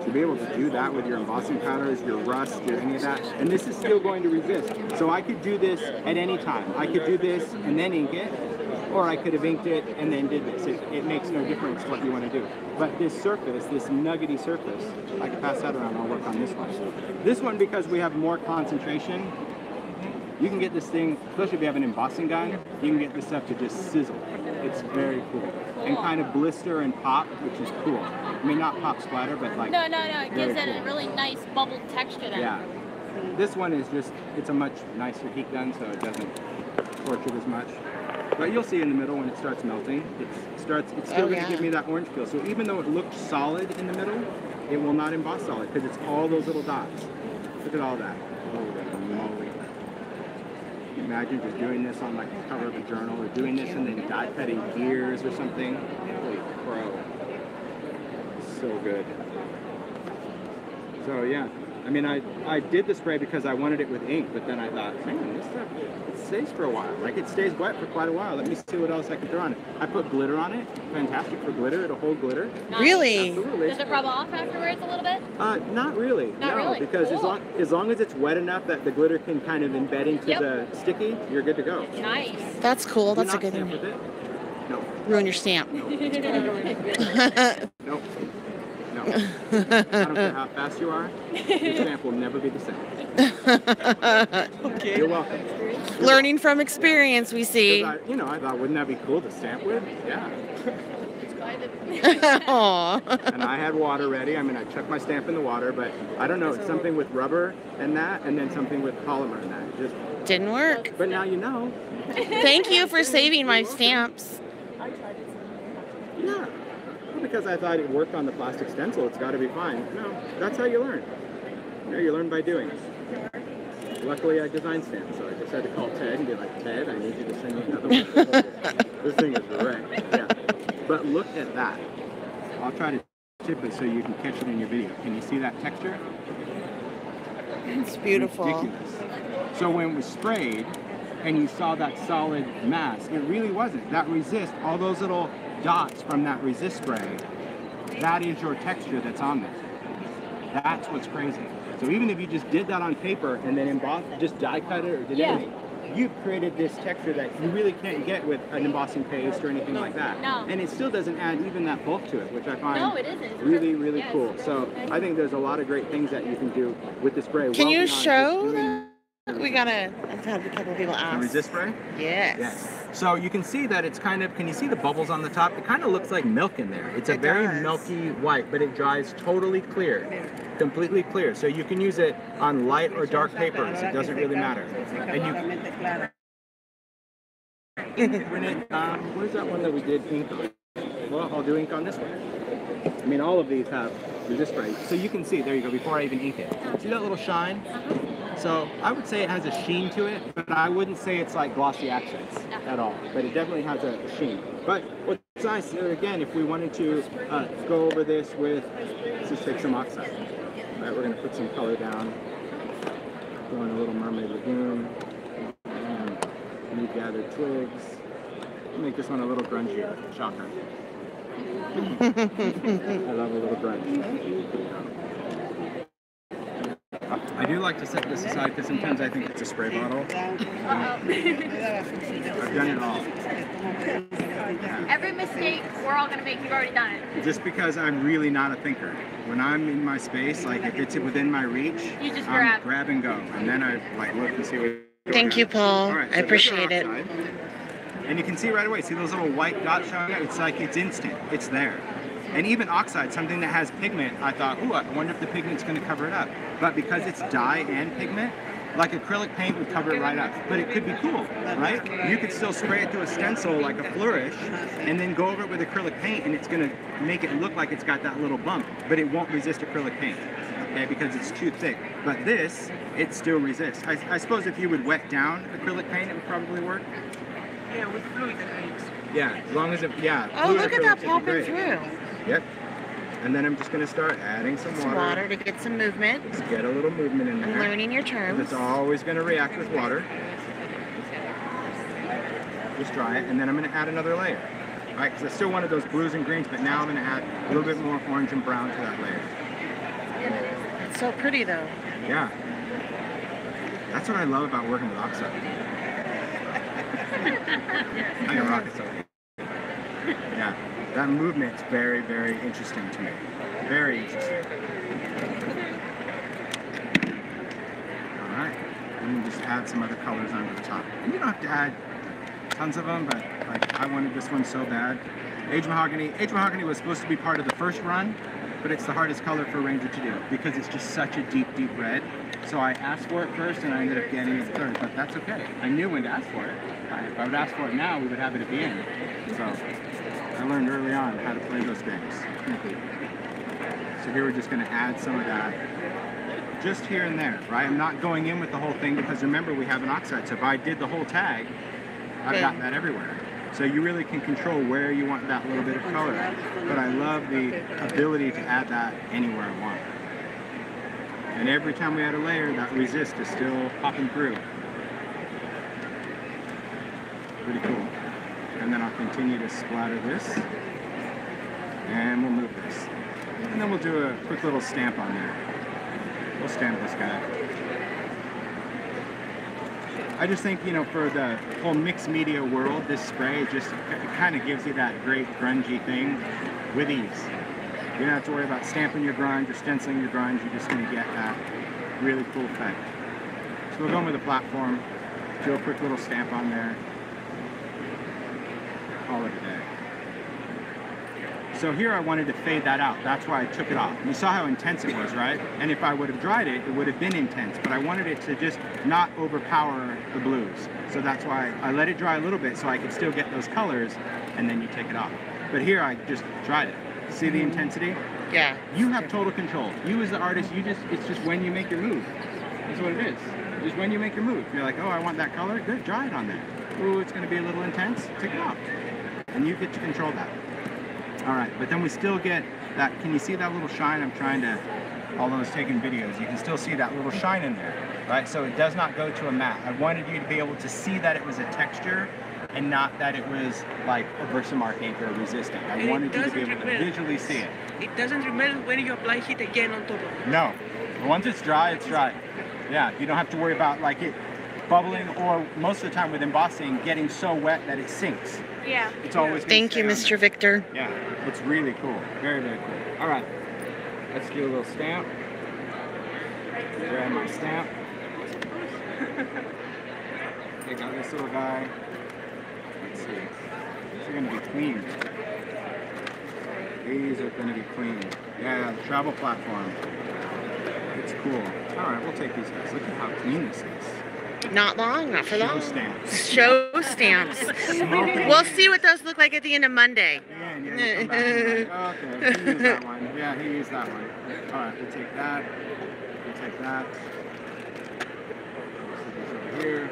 To be able to do that with your embossing powders, your rust, or any of that, and this is still going to resist. So I could do this at any time. I could do this and then ink it, or I could have inked it and then did this. It makes no difference what you want to do. But this surface, this nuggety surface, I can pass that around, I'll work on this one. This one, because we have more concentration, you can get this thing, especially if you have an embossing gun, you can get this stuff to just sizzle. It's very cool. And kind of blister and pop, which is cool. I mean, not pop splatter, but like... No. It gives it a really nice bubbled texture then. Yeah. This one is just, it's a much nicer heat gun, so it doesn't torch it as much. But you'll see in the middle when it starts melting, it's still going to give me that orange feel. So even though it looks solid in the middle, it will not emboss solid because it's all those little dots. Look at all that. Holy moly. Imagine just doing this on like the cover of a journal or doing this and then die cutting gears or something. Holy crow. So good. So yeah. I mean, I did the spray because I wanted it with ink, but then I thought, man, this stuff, it stays for a while. Like, it stays wet for quite a while. Let me see what else I can throw on it. I put glitter on it. Fantastic for glitter. It'll hold glitter. Nice. Really? Absolutely. Does it rub off afterwards a little bit? Not really. Not really? Because Cool. as long as it's wet enough that the glitter can kind of embed into the sticky, you're good to go. Nice. That's cool. Do That's a not good stamp thing. with it. No. Ruin your stamp. Nope. Nope. No. I don't care how fast you are, your stamp will never be the same. Okay. You're welcome. Learning from experience, we see. I thought, wouldn't that be cool to stamp with? Yeah. Aww. And I had water ready. I mean, I chucked my stamp in the water, but I don't know, it's something with rubber and that, and then something with polymer and that. It just Didn't work. But now you know. Thank you for saving my stamps. Yeah. Because I thought it worked on the plastic stencil, it's got to be fine. No, that's how you learn. You learn by doing. Luckily, I designed stamps, so I just had to call Ted and be like, Ted, I need you to send me another one. This thing is wrecked. Yeah. But look at that. I'll try to tip it so you can catch it in your video. Can you see that texture? It's beautiful. Ridiculous. So when it was sprayed and you saw that solid mass, it really wasn't. That resist, all those little dots from that resist spray, that is your texture that's on there. That's what's crazy. So even if you just did that on paper and then embossed, just die cut it or did anything, you've created this texture that you really can't get with an embossing paste or anything like that. No. And it still doesn't add even that bulk to it, which I find No, it isn't. really, really Yes. cool. So I think there's a lot of great things that you can do with the spray. Can well you beyond just show doing that? I've had a couple of people the ask. resist spray? Yes. Yes. So you can see that it's kind of, can you see the bubbles on the top? It kind of looks like milk in there. It's a very milky white, but it dries totally clear, completely clear. So you can use it on light or dark papers. It doesn't really matter. And what is that one that we did ink on? Well, I'll do ink on this one. I mean, all of these have resist spray. So you can see, there you go, before I even ink it. See that little shine? So I would say it has a sheen to it, but I wouldn't say it's like glossy accents at all. But it definitely has a sheen. But what's nice, again, if we wanted to go over this with, let's just take some oxide. All right, we're going to put some color down. Go in a little Mermaid Lagoon. New gathered twigs. Make this one a little grungier. Shocker. I love a little grunge. I do like to set this aside because sometimes I think it's a spray bottle. I've done it all. Every mistake we're all going to make, you've already done it. Just because I'm really not a thinker. When I'm in my space, like if it's within my reach, You just I'm grab. and go. And then I like look and see what. Thank you, Paul. All right, so I appreciate there's it. our oxide. And you can see right away, see those little white dots showing up? It's like it's instant. It's there. And even oxide, something that has pigment, I thought, ooh, I wonder if the pigment's going to cover it up. But because it's dye and pigment, like acrylic paint would cover it right up. But it could be cool, right? You could still spray it to a stencil like a flourish and then go over it with acrylic paint, and it's going to make it look like it's got that little bump, but it won't resist acrylic paint, okay, because it's too thick. But this, it still resists. I suppose if you would wet down acrylic paint, it would probably work. Yeah, with fluid techniques. Yeah, as long as it, yeah. Oh, look at acrylics that would be popping great. through. Yep. And then I'm just going to start adding some Some water to get some movement. Just get a little movement in there. Learning your terms. It's always going to react with water. Just dry it, and then I'm going to add another layer. All right, because I still wanted those blues and greens, but now I'm going to add a little bit more orange and brown to that layer. It's so pretty though. Yeah. That's what I love about working with oxide. I can rock it so. Yeah, that movement's very, very interesting to me. Very interesting. All right, and then just add some other colors onto the top. And you don't have to add tons of them, but like I wanted this one so bad. Aged Mahogany. Aged Mahogany was supposed to be part of the first run, but it's the hardest color for a Ranger to do because it's just such a deep, deep red. So I asked for it first, and I ended up getting it third, but that's okay. I knew when to ask for it. If I would ask for it now, we would have it at the end. So I learned early on how to play those games. So here we're just going to add some of that just here and there, right? I'm not going in with the whole thing because remember we have an oxide, so if I did the whole tag, I've got that everywhere. So you really can control where you want that little bit of color. But I love the ability to add that anywhere I want. And every time we add a layer, that resist is still popping through. Pretty cool. And then I'll continue to splatter this. And we'll move this. And then we'll do a quick little stamp on there. We'll stamp this guy. I just think, you know, for the whole mixed media world, this spray it kind of gives you that great grungy thing with ease. You don't have to worry about stamping your grunge or stenciling your grunge. You're just going to get that really cool effect. So we'll go with a platform, do a quick little stamp on there. Call it a day. So here I wanted to fade that out. That's why I took it off. You saw how intense it was, right? And if I would have dried it, it would have been intense. But I wanted it to just not overpower the blues. So that's why I let it dry a little bit so I could still get those colors, and then you take it off. But here I just dried it. See the intensity? Yeah. You have total control. You as the artist, it's just when you make your move. That's what it is. Just when you make your move. You're like, oh, I want that color. Good, dry it on there. Ooh, it's going to be a little intense. Take it off. And you get to control that. All right, but then we still get that. Can you see that little shine? I'm trying to, although it's taking videos, you can still see that little shine in there, right? So it does not go to a matte. I wanted you to be able to see that it was a texture and not that it was like a Versamark ink or resistant. I wanted you to be able to visually see it. It doesn't remember when you apply heat again on top of it. No, once it's dry, it's dry. Yeah, you don't have to worry about like it bubbling or most of the time with embossing getting so wet that it sinks. Yeah. It's always. Thank you, Mr. Victor. Yeah, it's really cool. Very, very cool. All right, let's do a little stamp. Grab my stamp. Take out this little guy. Let's see. These are going to be clean. These are going to be clean. Yeah, the travel platform. It's cool. All right, we'll take these guys. Look at how clean this is. Not long, not for Show long. stamps. Show stamps. We'll see what those look like at the end of Monday. Yeah, you come back and like, okay, he used that one. Yeah, he used that one. All right, we'll take that. We'll take that. Put this over here.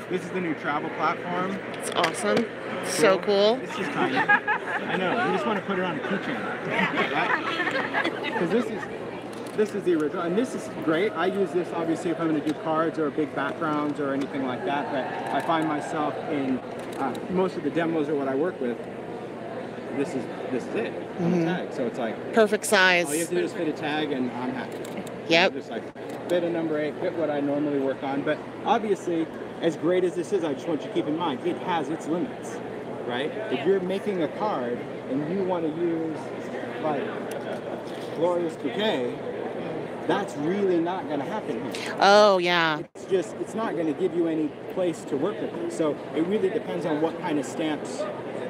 This is the new travel platform. It's awesome. So cool. It's just tiny. I know. You just want to put it on a keychain, right? Because this is the original, and this is great. I use this obviously if I'm going to do cards or big backgrounds or anything like that. But I find myself in most of the demos or what I work with. This is it. On the tag. So it's like Perfect size. all you have to do is fit a tag, and I'm happy. Yep. Just like fit a number 8, fit what I normally work on. But obviously, as great as this is, I just want you to keep in mind it has its limits, right? If you're making a card and you want to use like Glorious Bouquet, that's really not going to happen here. Oh, yeah. It's not going to give you any place to work with it. So it really depends on what kind of stamps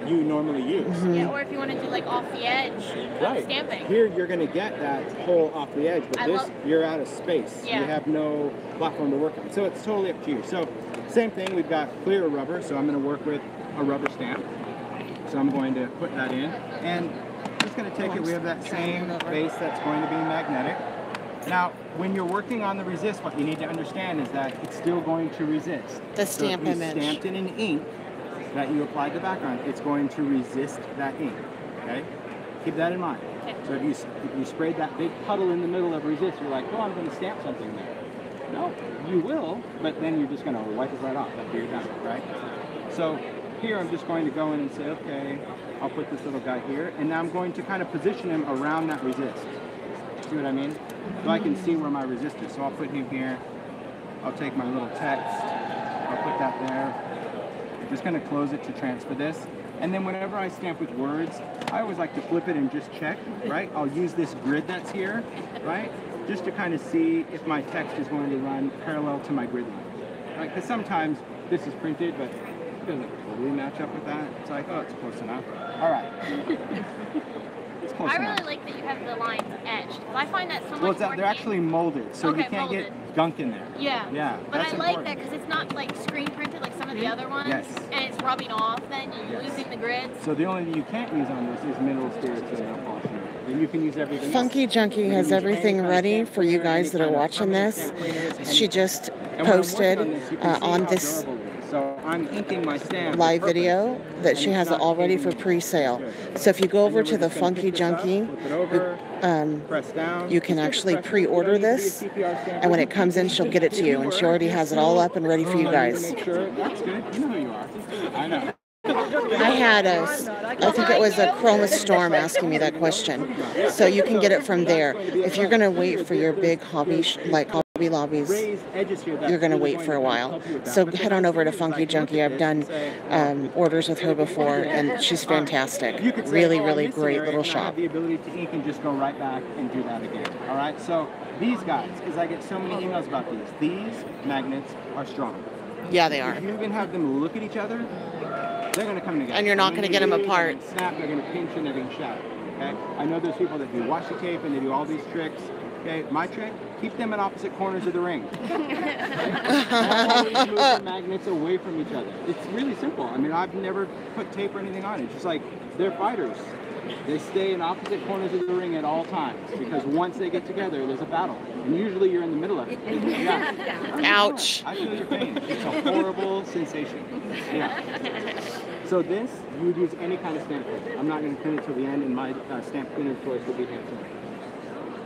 you normally use. Yeah, or if you want to do like off the edge Right. stamping. Here you're going to get that hole off the edge, but you're out of space. Yeah. You have no platform to work on. So it's totally up to you. So same thing, we've got clear rubber, so I'm going to work with a rubber stamp. So I'm going to put that in, and I'm just going to take it. We have that same base that's going to be magnetic. Now, when you're working on the resist, what you need to understand is that it's still going to resist. The stamp so if you image. stamped it in ink that you applied the background, it's going to resist that ink. Okay? Keep that in mind. Okay. So if you sprayed that big puddle in the middle of resist, you're like, oh, I'm going to stamp something there. No, you will, but then you're just going to wipe it right off after you're done, right? So here I'm just going to go in and say, okay, I'll put this little guy here, and now I'm going to kind of position him around that resist. See what I mean? So I can see where my resist is. So I'll put him here. I'll take my little text. I'll put that there. I'm just going to close it to transfer this. And then whenever I stamp with words, I always like to flip it and just check, right? I'll use this grid that's here, right? Just to kind of see if my text is going to run parallel to my grid line. Right? Because sometimes this is printed, but it doesn't totally match up with that. It's like, oh, it's close enough. All right. It's close I enough. really like that you have the lines etched. I find that so much Well, more they're actually molded, so Okay, you can't molded. get gunk in there. Yeah. Yeah, But that's I like important. that because it's not like screen printed like some of the other ones. Yes. And it's rubbing off then, you're Yes. losing the grids. So the only thing you can't use on this is mineral spirits and nail polish. Then you can use everything Funky else. Junkie You has can use everything any kind of ready stamp for you cleaner, any guys that are kind of watching permanent this. stamp cleaners, She and- just and when I'm working posted on this, you can see on how this durable it is. So I'm inking my stamp with live purpose, video that and she it's has it not all ready for hidden. pre-sale. Good. So if you go over And to then the we're just gonna Funky pick this up, Junkie, flip it over, press down. you can Just actually press it. You don't pre-order need to be a this, CPR stamp. and when it comes in, she'll get it to you, and she already has it all up and ready for you guys. Make sure. That's good. You know who you are. I know. I had I think it was a Chroma Storm asking me that question. So you can get it from there. If you're going to wait for your big hobby, like Hobby Lobbies, Raised edges here that you're going to really wait for a help while. you with that. So But the head on nice over to thing is, Funky like, look Junkie. at I've this done and say, orders with her before, and she's fantastic. You could say, Really, oh, really in this great area, little and I have shop. the ability to ink and just go right back and do that again. All right. So these guys, because I get so many emails about these magnets are strong. Yeah, they are. If you even have them look at each other, they're going to come together. And you're not When going to you get them do, apart. They're going to snap, they're going to pinch, and they're going to shatter. Okay? I know there's people that do washi tape and they do all these tricks. Okay, my trick, keep them in opposite corners of the ring. Always move the magnets away from each other. It's really simple. I mean, I've never put tape or anything on it. It's just like, they're fighters. They stay in opposite corners of the ring at all times, because once they get together, there's a battle. And usually you're in the middle of it. Yeah. Ouch. I feel your pain. It's a horrible sensation. Yeah. So this, you would use any kind of stamp cleaner. I'm not going to clean it till the end, and my stamp cleaner choice will be hand sanitizer.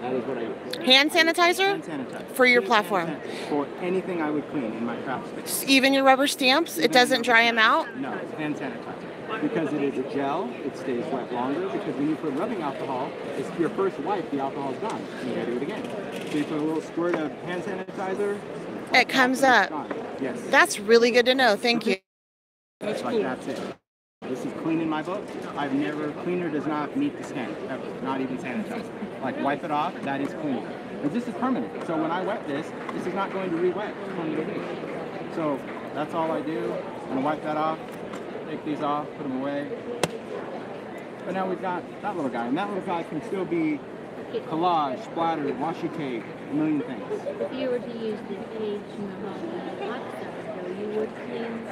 That is what I use. Hand sanitizer? Hand sanitizer. For your Hand platform? sanitizer. For anything I would clean in my craft space. Even your rubber stamps? It doesn't dry them out? No, it's hand sanitizer. Because it is a gel, it stays wet longer, because when you put rubbing alcohol, it's your first wipe, the alcohol's gone. You gotta do it again. So you put a little squirt of hand sanitizer. It comes up. Gone. Yes. That's really good to know. Thank you. That's like, that's it. This is clean in my book. I've never, cleaner does not meet the standard, ever. Not even sanitizer. Like wipe it off, that is clean. And this is permanent. So when I wet this is not going to re-wet. It's going to be. So that's all I do. I'm gonna wipe that off. Take these off, put them away. But now we've got that little guy, and that little guy can still be collage, splattered, washi tape, a million things. If you were to use the page in the hot side, though, you would clean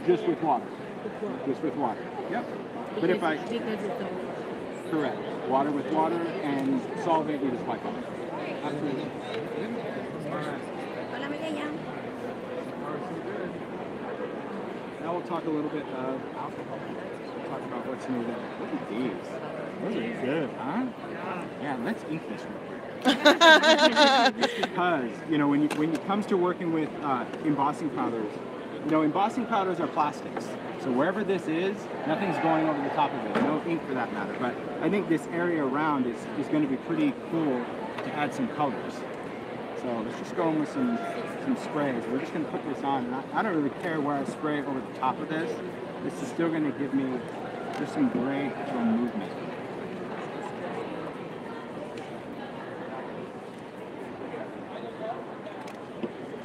Just with water. with water. Just with water. Yep. But if I, Because it's all... correct, water with water and solvent, you just wipe off. Absolutely. Now we'll talk a little bit of alcohol. We'll talk about what's new there. Look at these. Those are good, huh? Yeah, let's ink this real quick. Because, you know, when it comes to working with embossing powders, you know, embossing powders are plastics. So wherever this is, nothing's going over the top of it. No ink for that matter. But I think this area around is going to be pretty cool to add some colors. So let's just go in with some sprays. We're just going to put this on. And I don't really care where I spray over the top of this. This is still going to give me just some great movement.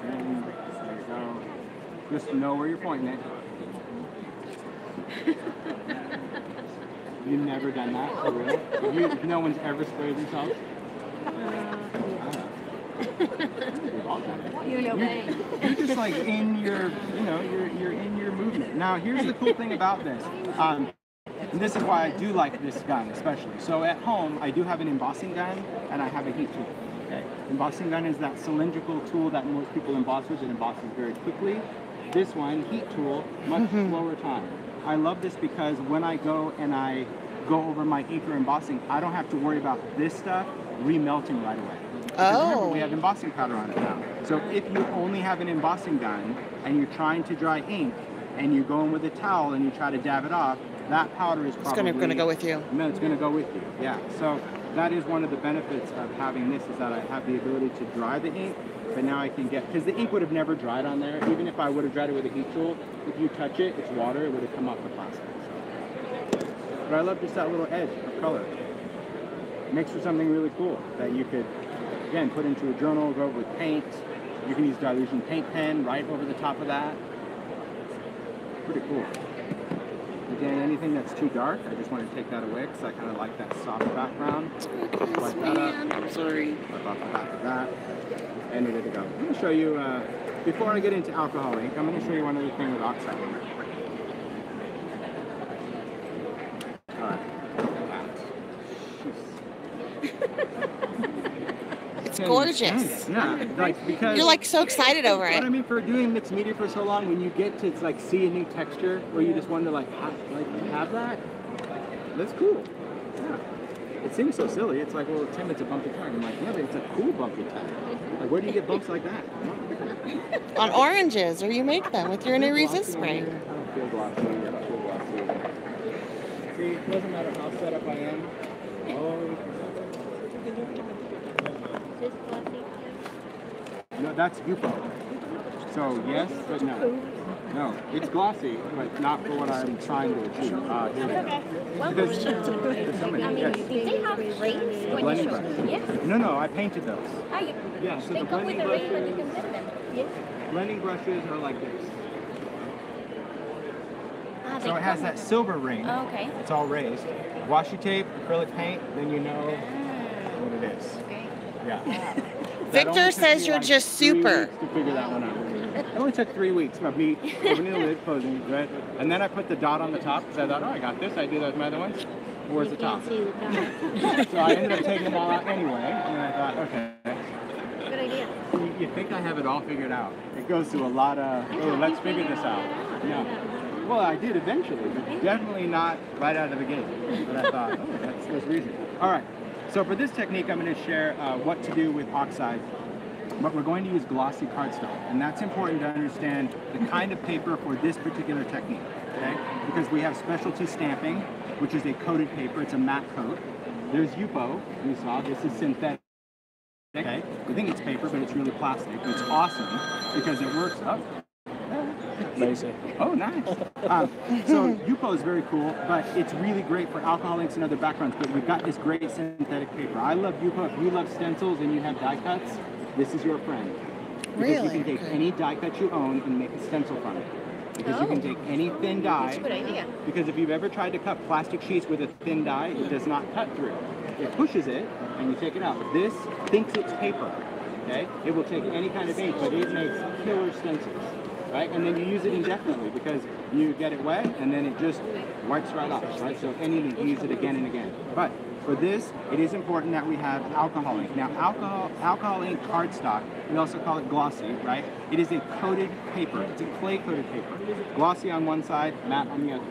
And there you go. Just know where you're pointing it. You've never done that for real? No one's ever sprayed themselves? We've all done it. You're just like in your, you're in your movement. Now, here's the cool thing about this. And this is why I do like this gun, especially. So at home, I do have an embossing gun, and I have a heat tool. Okay? Embossing gun is that cylindrical tool that most people emboss with. It embosses very quickly. This one, heat tool, much slower time. I love this because when I go and I go over my ink or embossing, I don't have to worry about this stuff remelting right away. Because remember, we have embossing powder on it now. So if you only have an embossing gun and you're trying to dry ink and you go in with a towel and you try to dab it off, that powder is probably going to go with you. No, it's going to go with you. Yeah. So that is one of the benefits of having this, is that I have the ability to dry the ink, but now I can get, because the ink would have never dried on there. Even if I would have dried it with a heat tool, if you touch it, it's water, it would have come off the plastic. So. But I love just that little edge of color. It makes for something really cool that you could, again, put into a journal, go with paint. You can use dilution paint pen right over the top of that. Pretty cool. Again, anything that's too dark, I just want to take that away because I kind of like that soft background. Wipe that up. I'm sorry. Wipe off the back of that. And we're good to go. I'm going to show you, before I get into alcohol ink, I'm going to show you one other thing with oxide ink. Alright. It's gorgeous. Yeah, like, because you're like so excited over it. But I mean, for doing mixed media for so long, when you get to like see a new texture where you just wonder like have that, that's cool. Yeah. It seems so silly. It's like, well, Tim, it's a bumpy tag. I'm like, yeah, but it's a cool bumpy tag. Like, where do you get bumps like that? On oranges, or you make them with your new resist spray. I don't feel glossy. I don't feel glossy. See, it doesn't matter how set up I am. No, that's Yupo. So yes, but no. No, it's glossy, but not for what I'm trying to achieve. Because there's so many. Yes. Did they have rays when you showed them? Yes. No, I painted those. Yeah, so They the come with blending a ray, but you brushes, can fit them. Yes. blending brushes are like this. Ah, So it has that silver ring. Oh, okay. It's all raised. Washi tape, acrylic paint, then you know what it is. Okay. Yeah. Victor says you're just super. To figure that one out. It only took 3 weeks of me opening the lid, closing it, right? And then I put the dot on the top because I thought, oh, I got this. I do that with my other ones. Where's the top? See the top. So I ended up taking them all out anyway. And I thought, okay. Good idea. You think I have it all figured out. It goes through a lot of, oh, let's figure this out. No. Well, I did eventually, but definitely not right out of the gate. But I thought, oh, that's reason. All right. So for this technique, I'm going to share what to do with oxide. But we're going to use glossy cardstock, and that's important to understand the kind of paper for this particular technique, okay? Because we have specialty stamping, which is a coated paper. It's a matte coat. There's Yupo, you saw. This is synthetic. Okay, we think it's paper, but it's really plastic. It's awesome because it works. Amazing. Oh, nice. So Yupo is very cool, but it's really great for alcohol inks and other backgrounds. But we've got this great synthetic paper. I love Yupo. If you love stencils and you have die cuts, this is your friend. Because you can take any die cut you own and make a stencil from it. Because you can take any thin die. That's a good idea. Because if you've ever tried to cut plastic sheets with a thin die, it does not cut through. It pushes it, and you take it out. This thinks it's paper, okay? It will take any kind of ink, but it makes killer stencils, right? And then you use it indefinitely because you get it wet, and then it just wipes right off, right? So anything, you use it again and again. But for this, it is important that we have alcohol ink. Now, alcohol ink cardstock, we also call it glossy, right? It is a coated paper. It's a clay-coated paper. Glossy on one side, matte on the other.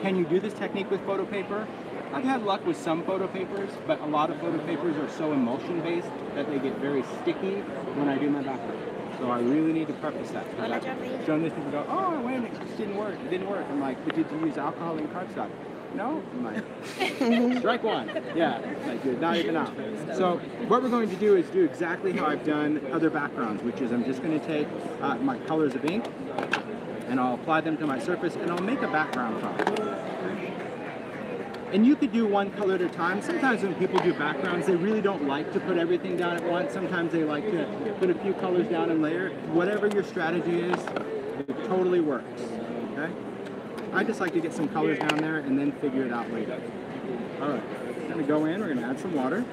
Can you do this technique with photo paper? I've had luck with some photo papers, but a lot of photo papers are so emulsion-based that they get very sticky when I do my background. So I really need to preface that. I've shown this, people go, oh, wait a minute, it just didn't work. It didn't work. I'm like, but did you use alcohol ink cardstock? No? I'm like, strike one. Yeah, like, not even out. So what we're going to do is do exactly how I've done other backgrounds, which is I'm just going to take my colors of ink and I'll apply them to my surface and I'll make a background from it. And you could do one color at a time. Sometimes when people do backgrounds, they really don't like to put everything down at once. Sometimes they like to put a few colors down and layer. Whatever your strategy is, it totally works, okay? I just like to get some colors down there and then figure it out later. All right, we're going to go in, we're going to add some water.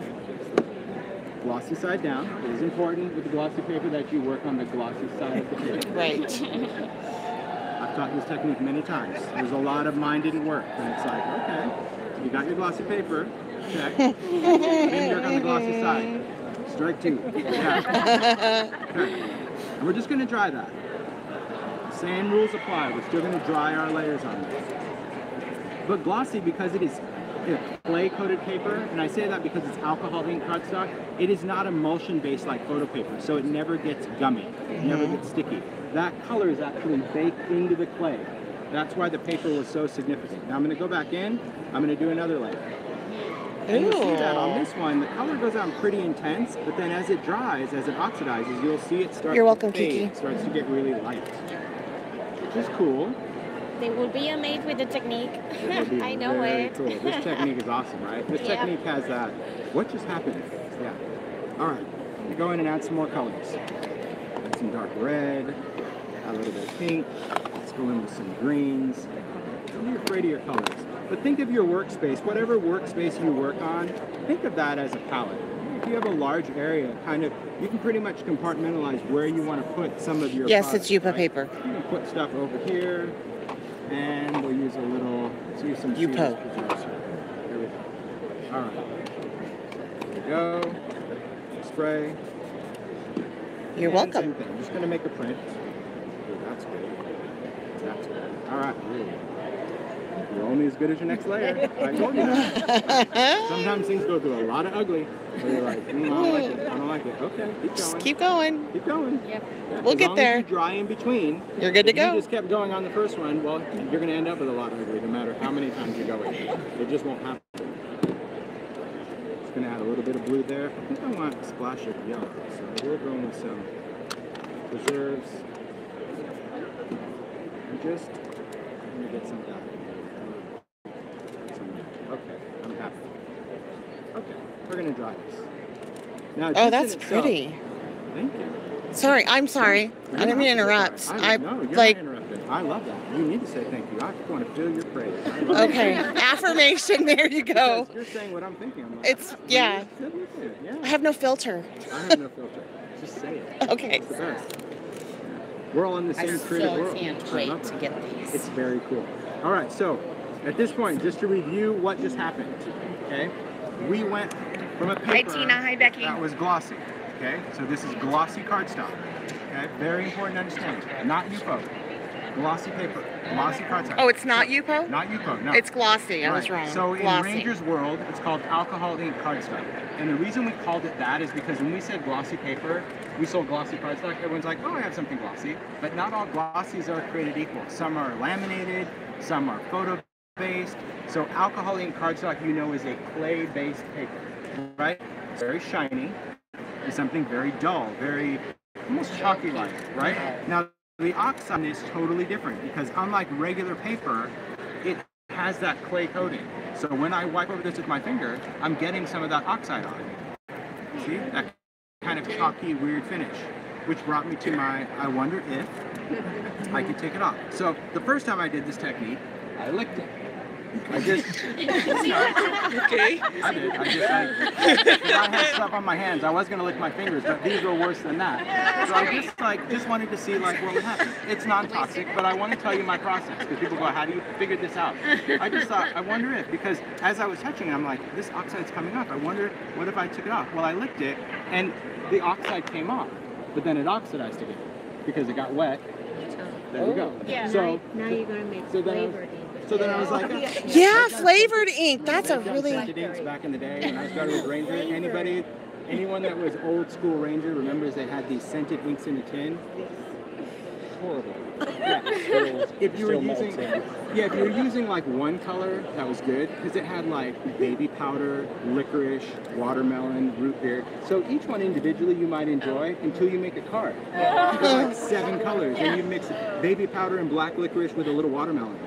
Glossy side down. It is important with the glossy paper that you work on the glossy side of the paper. Right. I've taught this technique many times. There's a lot of mine didn't work. And it's like, okay, you got your glossy paper, check. Then work on the glossy side. Strike two. Yeah. Okay. And we're just going to dry that. Same rules apply. We're still going to dry our layers on this. But glossy, because it is clay-coated paper, and I say that because it's alcohol ink cardstock, it is not emulsion-based like photo paper, so it never gets gummy, it never gets sticky. That color is actually baked into the clay. That's why the paper was so significant. Now I'm going to go back in, I'm going to do another layer. And you'll see that on this one, the color goes on pretty intense, but then as it dries, as it oxidizes, you'll see it start to fade. It starts to get really light, which is cool. They will be made with the technique. I know it. Cool. This technique is awesome, right? This technique has that. What just happened? Yeah. All right. We go in and add some more colors. Add some dark red. Add a little bit of pink. Let's go in with some greens. Don't be afraid of your colors. But think of your workspace. Whatever workspace you work on, think of that as a palette. If you have a large area, you can pretty much compartmentalize where you want to put some of your Yes, products, it's Yupa right? paper. You can put stuff over here. And we'll use a little, let's use some Yupa. Here we go. All right. There we go. Spray. You're And welcome. Same thing. I'm just going to make a print. Ooh, that's good. That's good. All right. You're only as good as your next layer. I told you that. Sometimes things go through a lot of ugly. So you're like, I don't like it. I don't like it. Okay, keep going. Just keep going. Keep going. Yep. Yeah, We'll get there. As long as you dry in between. You're good to If go. you just kept going on the first one, well, you're going to end up with a lot of ugly no matter how many times you go in. It just won't happen. Just going to add a little bit of blue there. I think I want a splash of yellow, so we'll go in with some preserves. And just, let me get some of that. Okay, I'm happy. Okay, we're going to dry this. Now, Oh, just that's in itself- pretty. Thank you. Sorry, I'm sorry. I didn't mean to interrupt. No, you're like, not interrupting. I love that. You need to say thank you. I want to feel your praise. I love okay, it. affirmation. There you go. Because you're saying what I'm thinking. I'm like, It's yeah. good with it. Yeah. I have no filter. I have no filter. Just say it. Okay. It's the best. We're all in the same creative world. I love that. get these. It's very cool. All right, so at this point, just to review what just happened, okay? We went from a paper Hi, Tina. Hi, Becky. that was glossy, okay? So this is glossy cardstock, okay? Very important to understand. Not UPO. Glossy paper, glossy cardstock. Oh, it's not Yupo? Not UPO, no. It's glossy. I was Right. wrong. So in Glossy. Ranger's world, it's called alcohol ink cardstock. And the reason we called it that is because when we said glossy paper, we sold glossy cardstock. Everyone's like, oh, I have something glossy. But not all glossies are created equal. Some are laminated, some are photo-based. So alcohol ink cardstock, you know, is a clay-based paper, right? It's very shiny. It's something very dull, very almost chalky-like, right? Now, the oxide is totally different because unlike regular paper, it has that clay coating. So when I wipe over this with my finger, I'm getting some of that oxide on it. See? That kind of chalky, weird finish. Which brought me to my, I wonder if I could take it off. So the first time I did this technique, I licked it. I just, Okay. I did. I just I had stuff on my hands. I was gonna lick my fingers, but these were worse than that. So I just wanted to see like what would happen. It's non-toxic, but I want to tell you my process because people go, how do you figure this out? I just thought, I wonder if, because as I was touching it, I'm like, this oxide's coming off. I wonder what if I took it off? Well, I licked it, and the oxide came off, but then it oxidized again because it got wet. There we go. Yeah. So Now you're gonna make so then I- flavored ink. so then I was like, Yeah, flavored ink. That's a I've done really. scented inks back in the day when I started with Ranger. Anyone that was old school Ranger remembers they had these scented inks in a tin? Horrible. Yeah. If you were using like one color, that was good because it had like baby powder, licorice, watermelon, root beer. So each one individually you might enjoy until you make a card. There's like 7 colors, and you mix baby powder and black licorice with a little watermelon.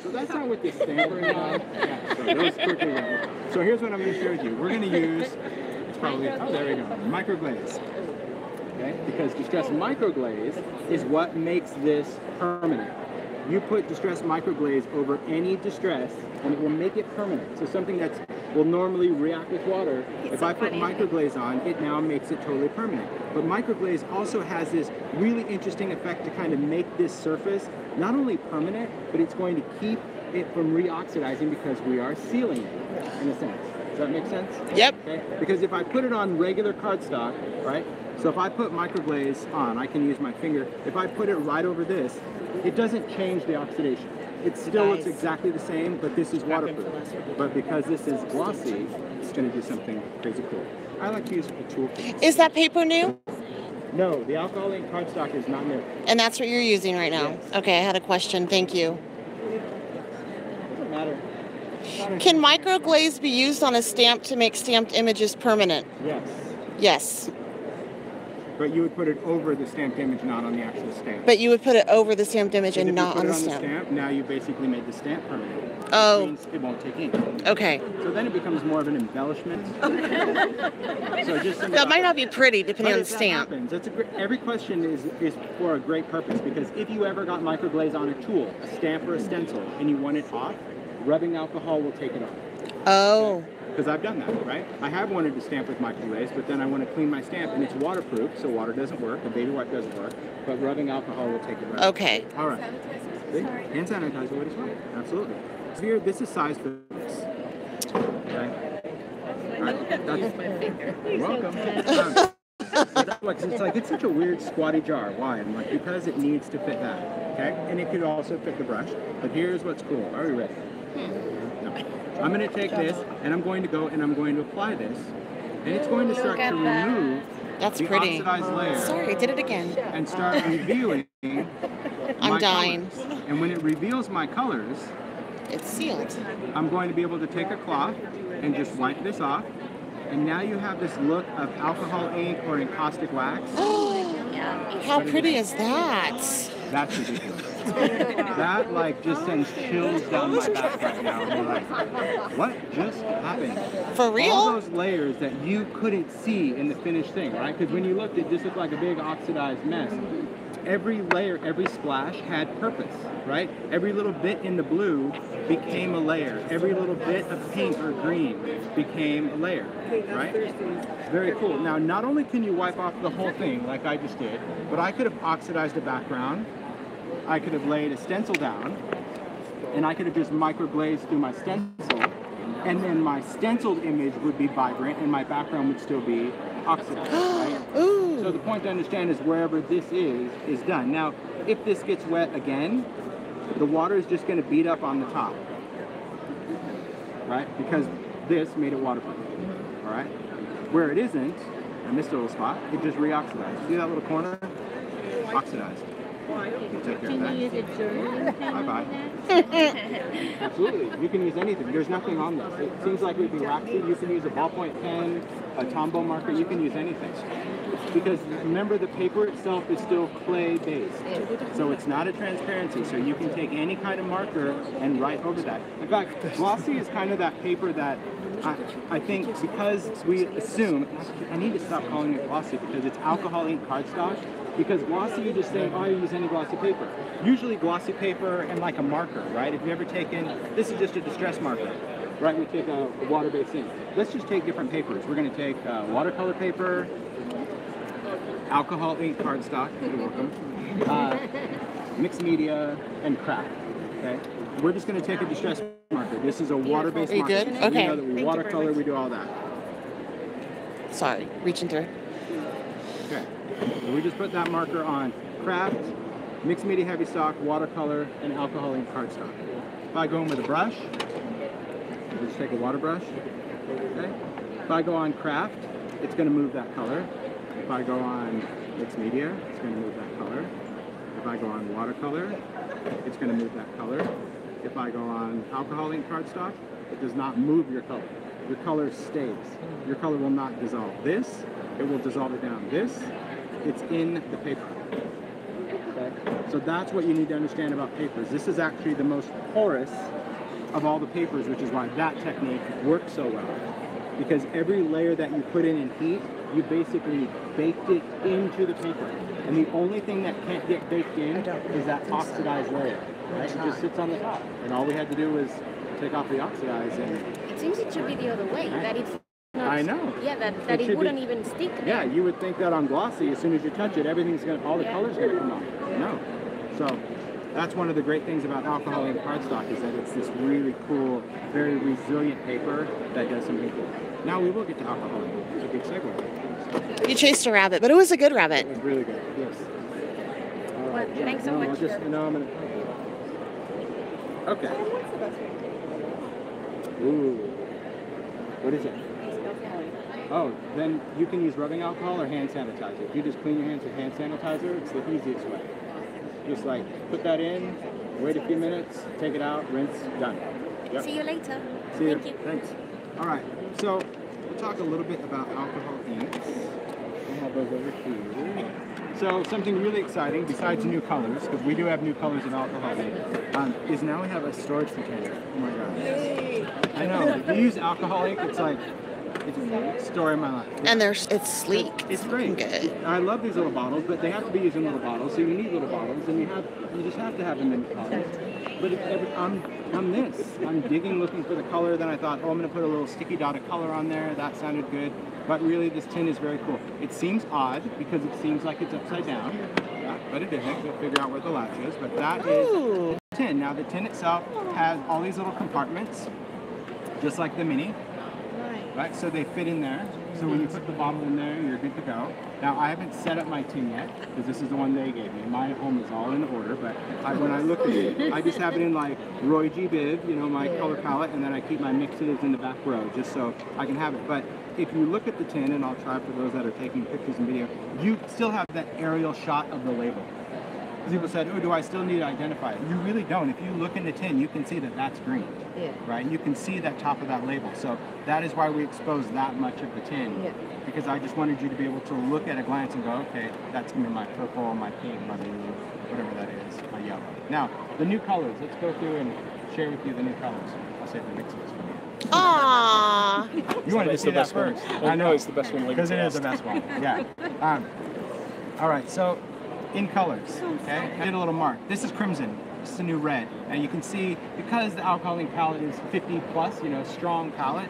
So that's not what this stamper is on. Yeah, so those quickly go. So here's what I'm going to share with you. We're going to use, it's probably, oh, there we go, microglaze. Okay? Because distress microglaze is what makes this permanent. you put distress microglaze over any distress, and it will make it permanent. So something that will normally react with water, if I put microglaze on, it now makes it totally permanent. But microglaze also has this really interesting effect to kind of make this surface not only permanent, but it's going to keep it from reoxidizing because we are sealing it, in a sense. Does that make sense? Yep. Okay? Because if I put it on regular cardstock, right? So if I put microglaze on, I can use my finger. If I put it right over this, it doesn't change the oxidation. It still looks exactly the same, but this is waterproof. But because this is glossy, it's going to do something crazy cool. I like to use a tool. Is that paper new? No, the alcohol ink cardstock is not new. And that's what you're using right now? Yes. Okay, I had a question. Thank you. Doesn't matter. Can microglaze be used on a stamp to make stamped images permanent? Yes. Yes. But you would put it over the stamped image, not on the actual stamp. But you would put it over the stamped image and not on the If you put it on the stamp. stamp, now you basically made the stamp permanent. Oh. Which means it won't take ink. Okay. So then it becomes more of an embellishment. So just That might not be pretty depending on the that stamp. happens. That's every question is for a great purpose, because if you ever got microglaze on a tool, a stamp or a stencil, and you want it off, rubbing alcohol will take it off. Oh. Because I've done that, right? I have wanted to stamp with microglaze, but then I want to clean my stamp, and it's waterproof, so water doesn't work, a baby wipe doesn't work, but rubbing alcohol will take it right off. Okay. All right. See? Hand sanitizer would as well. Absolutely. So here, this is size for this. Okay. All right. You're welcome. It's such a weird squatty jar. Why? I'm like, because it needs to fit that. Okay. And it could also fit the brush. But here's what's cool. Are we ready? No. I'm going to take this, and I'm going to go and I'm going to apply this, and it's going to start to remove That's the pretty. oxidized layer. Sorry, I did it again. And start revealing I'm my dying. colors. And when it reveals my colors, It's sealed. I'm going to be able to take a cloth and just wipe this off. And now you have this look of alcohol ink or encaustic wax. How pretty is that? That's ridiculous. That like just sends chills down my back right now. And you're like, what just happened? For real? All those layers that you couldn't see in the finished thing, right? Because when you looked, it just looked like a big oxidized mess. Every layer, every splash had purpose, right? Every little bit in the blue became a layer. Every little bit of pink or green became a layer, right? Very cool. Now, not only can you wipe off the whole thing like I just did, but I could have oxidized a background. I could have laid a stencil down, and I could have just microglazed through my stencil, and then my stenciled image would be vibrant, and my background would still be oxidized, right? Ooh. So the point to understand is wherever this is done. Now, if this gets wet again, the water is just going to beat up on the top, right? Because this made it waterproof, all right? Where it isn't, I missed a little spot, it just reoxidized. See that little corner? Oxidized. We'll take care of Can you that. use a journaling pen Bye-bye. on that? Absolutely. You can use anything. There's nothing on this. It seems like it would be waxy. You can use a ballpoint pen, a Tombow marker. You can use anything. Because remember, the paper itself is still clay-based. So it's not a transparency. So you can take any kind of marker and write over that. In fact, glossy is kind of that paper that I think because we assume, I need to stop calling it glossy because it's alcohol ink cardstock. Because glossy, you just say, oh, you use any glossy paper. Usually glossy paper and like a marker, right? If you've ever taken, this is just a distress marker, right? We take a water-based ink. Let's just take different papers. We're going to take watercolor paper, alcohol ink cardstock, you're welcome, mixed media, and craft, okay? We're just going to take a distress marker. This is a water-based marker. Are you good? Okay. We know that we watercolor, we do all that. Sorry, reaching through. Okay. So we just put that marker on craft, mixed media heavy stock, watercolor, and alcohol ink cardstock. If I go in with a brush, we'll just take a water brush. Okay. If I go on craft, it's going to move that color. If I go on mixed media, it's going to move that color. If I go on watercolor, it's going to move that color. If I go on alcohol ink cardstock, it does not move your color. Your color stays. Your color will not dissolve. This, it will dissolve it down. This, it's in the paper. Okay? So that's what you need to understand about papers. This is actually the most porous of all the papers, which is why that technique works so well. Because every layer that you put in heat, you basically baked it into the paper. And the only thing that can't get baked in is that oxidized layer. right? It just sits on the top. And all we had to do was take off the oxidize and... It seems it should be the other way, that it's not... I know. Yeah, that it wouldn't even stick there. Yeah, you would think that on glossy, as soon as you touch it, everything's gonna, all the color's gonna come off. No. So that's one of the great things about alcohol ink cardstock is that it's this really cool, very resilient paper that does something cool. Now we will get to alcohol ink. It's a good segue. You chased a rabbit, but it was a good rabbit. It was really good, yes. Well, thanks so much. I'm gonna... Okay. Ooh. What is it? Oh, then you can use rubbing alcohol or hand sanitizer. If you just clean your hands with hand sanitizer, it's the easiest way. Just like put that in, wait a few minutes, take it out, rinse, done. Yep. See you later. See you. Thank you. Thanks. All right, so we'll talk a little bit about alcohol inks. I have those over here. So something really exciting, besides new colors, because we do have new colors of alcohol ink, is now we have a storage container. Oh my gosh. Yay. I know. If you use alcohol ink, it's like, it's a story of my life. And it's sleek. It's great. Good. I love these little bottles, but they have to be used in little bottles, so you need little bottles, and you just have to have them in bottles. But I'm digging, looking for the color, then I thought, oh, I'm going to put a little sticky dot of color on there. That sounded good. But really, this tin is very cool. It seems odd, because it seems like it's upside down, but it isn't. We'll figure out where the latch is, but that is the tin. Now, the tin itself has all these little compartments, just like the Mini. Right, so they fit in there. So when you put the bottle in there, you're good to go. Now, I haven't set up my tin yet, because this is the one they gave me. My home is all in order, but when I look at it, I just have it in like Roy G. Biv, you know, my color palette, and then I keep my mixes in the back row, just so I can have it. But if you look at the tin, and I'll try for those that are taking pictures and video, you still have that aerial shot of the label. People said, oh, do I still need to identify it? You really don't. If you look in the tin, you can see that that's green, right? You can see that top of that label. So that is why we expose that much of the tin, because I just wanted you to be able to look at a glance and go, okay, that's going to be my purple, my pink, my blue, whatever that is, my yellow. Now, the new colors. Let's go through and share with you the new colors. I'll save the mixes for you. Aww. You wanted to see that first. I know it's the best one. Because it is the best one, yeah. All right, so in colors, okay? I did a little mark. This is crimson. This is a new red. And you can see, because the alcohol ink palette is 50 plus, you know, strong palette,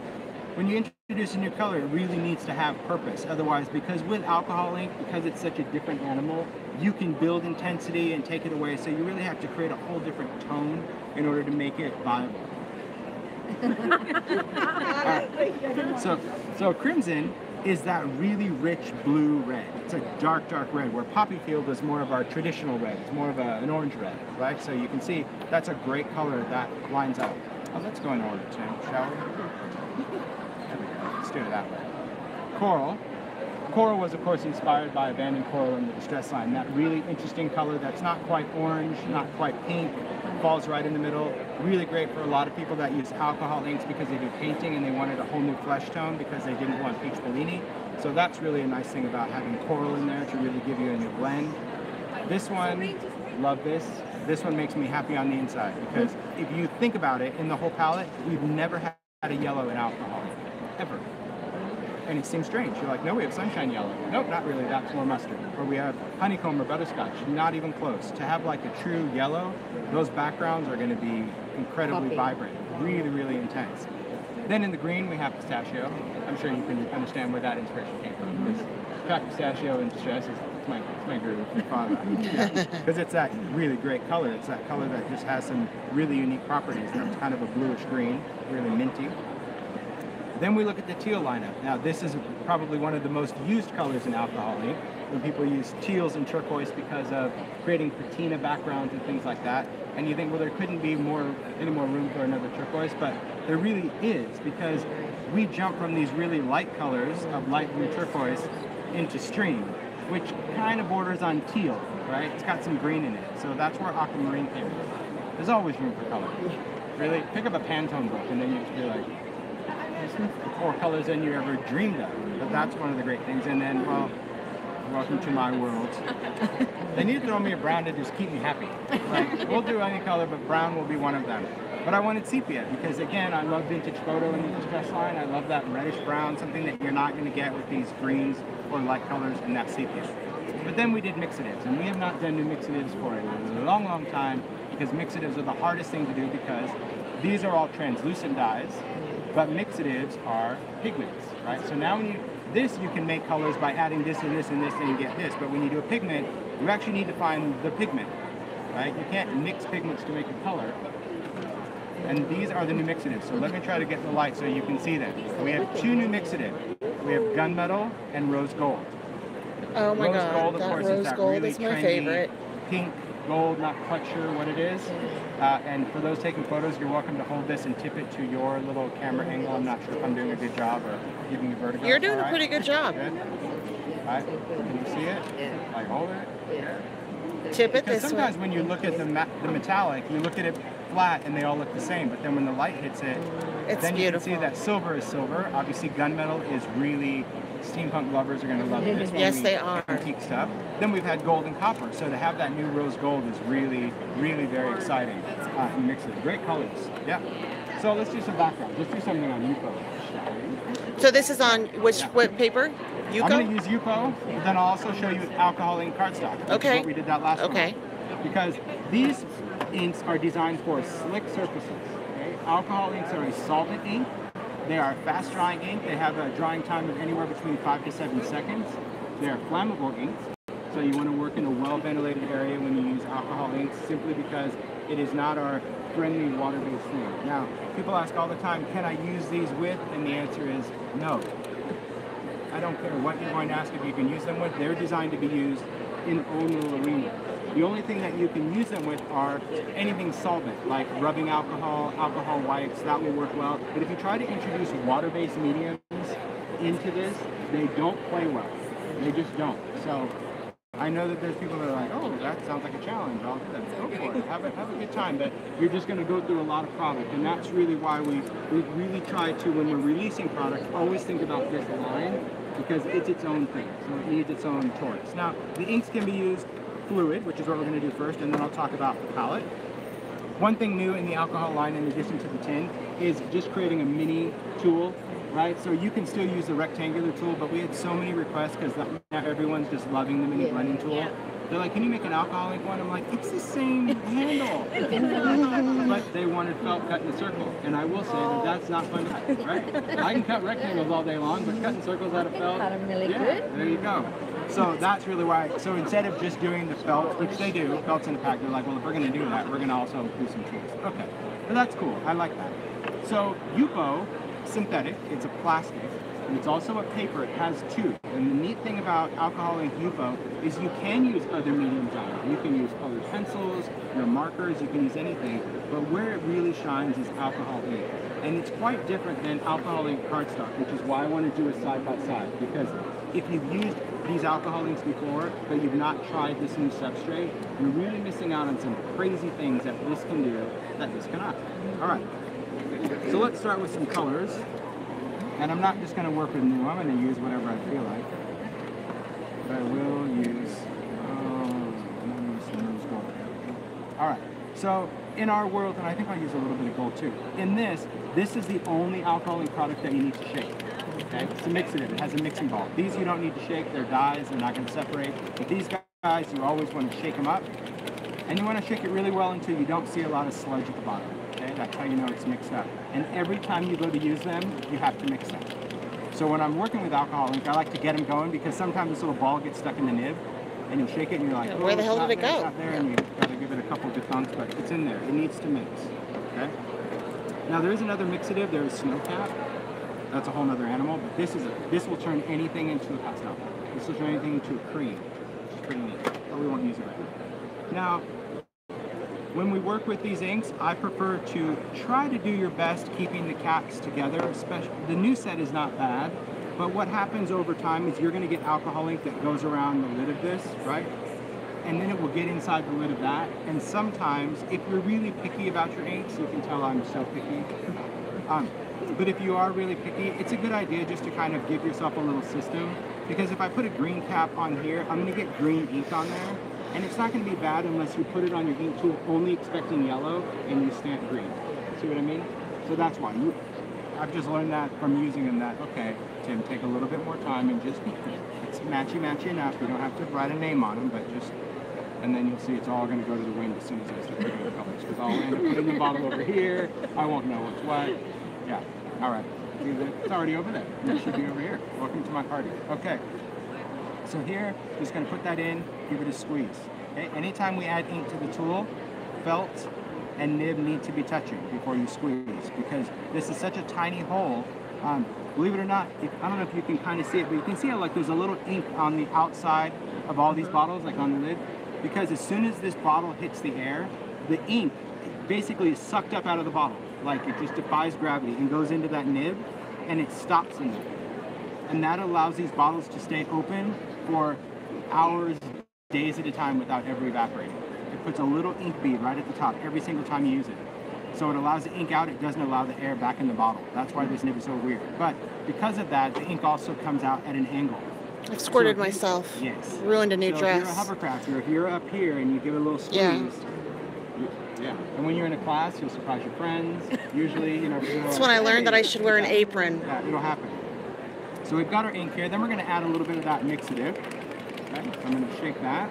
when you introduce a new color, it really needs to have purpose. Otherwise, because with alcohol ink, because it's such a different animal, you can build intensity and take it away. So you really have to create a whole different tone in order to make it viable. So crimson is that really rich blue red. It's a dark, dark red, where Poppy Field is more of our traditional red. It's more of an orange red, right? So you can see that's a great color that lines up. Oh, let's go in order, Tim, shall we? There we go. Let's do it that way. Coral. Coral was, of course, inspired by Abandoned Coral in the Distress line. That really interesting color that's not quite orange, not quite pink, falls right in the middle. Really great for a lot of people that use alcohol inks because they do painting and they wanted a whole new flesh tone because they didn't want peach Bellini. So that's really a nice thing about having coral in there to really give you a new blend. This one, love this. This one makes me happy on the inside because if you think about it, in the whole palette, we've never had a yellow in alcohol, ever. And it seems strange. You're like, no, we have sunshine yellow. Nope, not really. That's more mustard. Or we have honeycomb or butterscotch. Not even close. To have like a true yellow, those backgrounds are going to be incredibly vibrant. Really, really intense. Then in the green, we have pistachio. I'm sure you can understand where that inspiration came from. Because cracked pistachio and distress is my guru from father. Because it's that really great color. It's that color that just has some really unique properties. It's kind of a bluish green, really minty. Then we look at the teal lineup. Now this is probably one of the most used colors in alcohol ink, when people use teals and turquoise because of creating patina backgrounds and things like that. And you think, well, there couldn't be any more room for another turquoise, but there really is, because we jump from these really light colors of light blue turquoise into stream, which kind of borders on teal, right? It's got some green in it. So that's where aquamarine came from. There's always room for color. Really, pick up a Pantone book and then you just be like, more colors than you ever dreamed of. But that's one of the great things. And then, well, welcome to my world. They need to throw me a brown to just keep me happy. Like, we'll do any color, but brown will be one of them. But I wanted sepia because, again, I love vintage photo in the Distress line. I love that reddish brown, something that you're not going to get with these greens or light colors, and that's sepia. But then we did mixatives, and we have not done new mixatives for a long, long time, because mixatives are the hardest thing to do, because these are all translucent dyes, but mixatives are pigments, right? So now when you can make colors by adding this and this and this, and you get this. But when you do a pigment, you actually need to find the pigment, right? You can't mix pigments to make a color. And these are the new mixatives. So let me try to get the light so you can see them. We have two new mixatives. We have gunmetal and rose gold. Oh my Rose god, gold, of that course, rose is that gold really is my trendy favorite. Pink gold, not quite sure what it is. And for those taking photos, you're welcome to hold this and tip it to your little camera angle. I'm not sure if I'm doing a good job or giving you vertigo. You're doing a pretty good job. Good. All right. Can you see it? Like hold it. Tip it Because this sometimes way. when you look at the metallic, you look at it flat and they all look the same. But then when the light hits it, It's then you can beautiful. see that silver is silver. Obviously, gunmetal is really, steampunk lovers are going to love this. Yes, really they are. Antique stuff. Then we've had gold and copper. So to have that new rose gold is really, really very exciting. And mix it. Great colors. Yeah. So let's do some background. Let's do something on Yupo. So this is on which Yeah. what paper? I'm going to Yuko? use Yupo, but then I'll also show you alcohol ink cardstock. Which Okay. is what we did that last Okay. one. Because these inks are designed for slick surfaces. Okay? Alcohol inks are a solvent ink. They are fast drying ink. They have a drying time of anywhere between 5 to 7 seconds. They are flammable inks. So you want to work in a well-ventilated area when you use alcohol inks, simply because it is not our friendly water-based thing. Now, people ask all the time, can I use these with? And the answer is no. I don't care what you're going to ask if you can use them with. They're designed to be used in own little arena. The only thing that you can use them with are anything solvent, like rubbing alcohol, alcohol wipes, that will work well. But if you try to introduce water-based mediums into this, they don't play well. They just don't. So I know that there's people that are like, oh, that sounds like a challenge. I'll do that. Go for it. Have a good time. But you're just going to go through a lot of product. And that's really why we really try to, when we're releasing products, always think about this line, because it's its own thing. So it needs its own torts. Now, the inks can be used fluid, which is what we're going to do first, and then I'll talk about the palette. One thing new in the alcohol line, in addition to the tin, is just creating a mini tool, right? So you can still use the rectangular tool, but we had so many requests because now everyone's just loving the mini blending tool. They're like, can you make an alcohol ink one? I'm like, it's the same handle. But they wanted felt cut in a circle. And I will say that that's not fun, right? I can cut rectangles all day long, but cutting circles out of felt, Cut 'em really good. there you go. So that's really why, so instead of just doing the felt, which they do, felts in a pack, they're like, well, if we're going to do that, we're going to also do some tools. Okay, but that's cool. I like that. So Yupo, synthetic, it's a plastic, and it's also a paper. It has two. And the neat thing about alcohol ink Yupo is you can use other mediums on it. You can use colored pencils, your markers, you can use anything, but where it really shines is alcohol ink. And it's quite different than alcohol ink cardstock, which is why I want to do it side by side, because if you've used these alcohol inks before, but you've not tried this new substrate, you're really missing out on some crazy things that this can do that this cannot. All right, so let's start with some colors. And I'm not just going to work with new, I'm going to use whatever I feel like. But I will use, I'm going to use some rose gold. All right, so in our world, and I think I'll use a little bit of gold too. In this is the only alcoholic product that you need to shake. Okay, it's a mixative. It has a mixing ball. These you don't need to shake. They're dyes. They're not going to separate. But these guys, you always want to shake them up, and you want to shake it really well until you don't see a lot of sludge at the bottom. Okay, that's how you know it's mixed up. And every time you go to use them, you have to mix them. So when I'm working with alcohol ink, I like to get them going, because sometimes this little ball gets stuck in the nib, and you'll shake it, and you're like, where the hell did it go? It's not there, and you got to give it a couple of dunks, but it's in there. It needs to mix. Okay. Now there is another mixative. There is Snowcap. That's a whole nother animal, but this will turn anything into a pastel. This will turn anything into a cream, which is pretty neat, but we won't use it right now. Now, when we work with these inks, I prefer to try to do your best keeping the caps together. Especially, the new set is not bad, but what happens over time is you're going to get alcohol ink that goes around the lid of this, right? And then it will get inside the lid of that. And sometimes, if you're really picky about your inks, you can tell I'm so picky. But if you are really picky, it's a good idea just to kind of give yourself a little system, because if I put a green cap on here, I'm going to get green ink on there, and it's not going to be bad unless you put it on your ink tool only expecting yellow and you stamp green. See what I mean? So that's why. I've just learned that from using them that, okay, Tim, take a little bit more time and just, it's matchy enough. You don't have to write a name on them, but just, and then you'll see it's all going to go to the wind as soon as I start putting the colors. Because I'll end up putting the bottle over here. I won't know what's what. Yeah, all right. See, it's already over there. It should be over here. Welcome to my party. Okay. So here, just going to put that in, give it a squeeze. Okay? Anytime we add ink to the tool, felt and nib need to be touching before you squeeze, because this is such a tiny hole. Believe it or not, I don't know if you can kind of see it, but you can see how like there's a little ink on the outside of all these bottles, like on the lid, because as soon as this bottle hits the air, the ink basically is sucked up out of the bottle. Like it just defies gravity and goes into that nib, and it stops in there. And that allows these bottles to stay open for hours, days at a time without ever evaporating. It puts a little ink bead right at the top every single time you use it. So it allows the ink out, it doesn't allow the air back in the bottle. That's why this nib is so weird. But because of that, the ink also comes out at an angle. I've squirted myself. Yes. Ruined a new dress. If you're a hovercrafter, if you're up here and you give it a little squeeze, yeah. And when you're in a class, you'll surprise your friends. Usually, you know. That's when I learned that I should wear an apron. Yeah, it'll happen. So we've got our ink here. Then we're going to add a little bit of that mixative. Okay, so I'm going to shake that.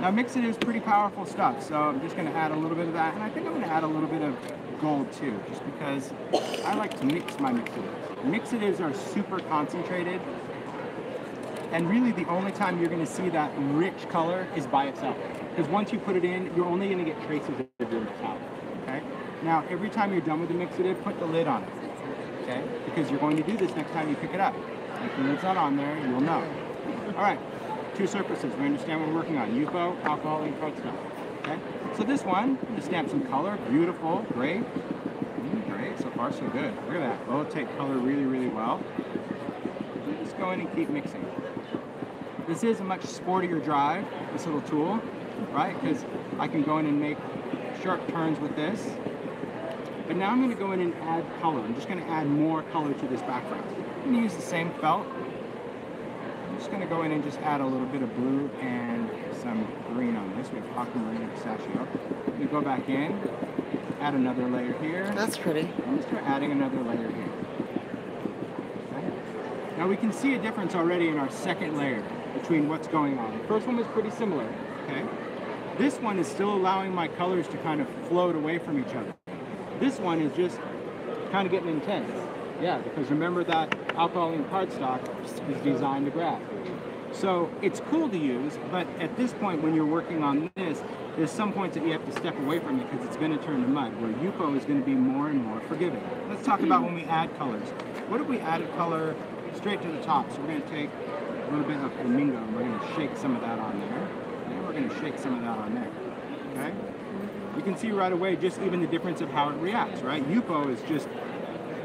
Now mixative is pretty powerful stuff, so I'm just going to add a little bit of that. And I think I'm going to add a little bit of gold too, just because I like to mix my mixatives. Mixatives are super concentrated. And really the only time you're going to see that rich color is by itself. Because once you put it in, you're only going to get traces of your metallic. Okay? Now every time you're done with the mixative, put the lid on it. Okay? Because you're going to do this next time you pick it up. If the lid's not on there, you'll know. All right, 2 surfaces. We understand what we're working on. UFO, alcohol, ink, cardstock. Okay? So this one, to stamp some color. Beautiful, great. Great, so far so good. Look at that. Both take color really, really well. Just go in and keep mixing. This is a much sportier drive, this little tool, right? Because I can go in and make sharp turns with this. But now I'm going to go in and add color. I'm just going to add more color to this background. I'm going to use the same felt. I'm just going to go in and just add a little bit of blue and some green on this. We have aquamarine and pistachio. I'm going to go back in, add another layer here. That's pretty. I'm just adding another layer here. Okay. Now we can see a difference already in our second layer between what's going on. The first one was pretty similar. Okay. This one is still allowing my colors to kind of float away from each other. This one is just kind of getting intense. Yeah, because remember that alcohol ink cardstock is designed to grab. So it's cool to use, but at this point when you're working on this, there's some points that you have to step away from it because it's going to turn to mud, where UFO is going to be more and more forgiving. Let's talk about when we add colors. What if we added color straight to the top? So we're going to take a little bit of flamingo and we're going to shake some of that on there. And we're going to shake some of that on there. Okay? You can see right away just even the difference of how it reacts, right? UFO is just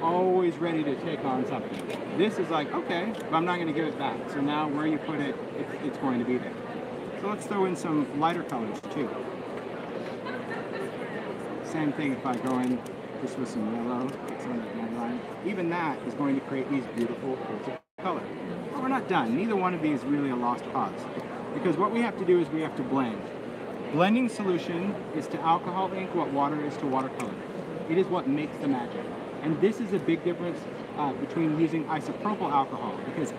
always ready to take on something. This is like, okay, but I'm not going to give it back. So now where you put it, it's going to be there. So let's throw in some lighter colors too. Same thing if I go in just with some yellow, some of that red line. Even that is going to create these beautiful pools of color. But we're not done. Neither one of these is really a lost cause. Because what we have to do is we have to blend. Blending solution is to alcohol ink what water is to watercolor. It is what makes the magic. And this is a big difference between using isopropyl alcohol, because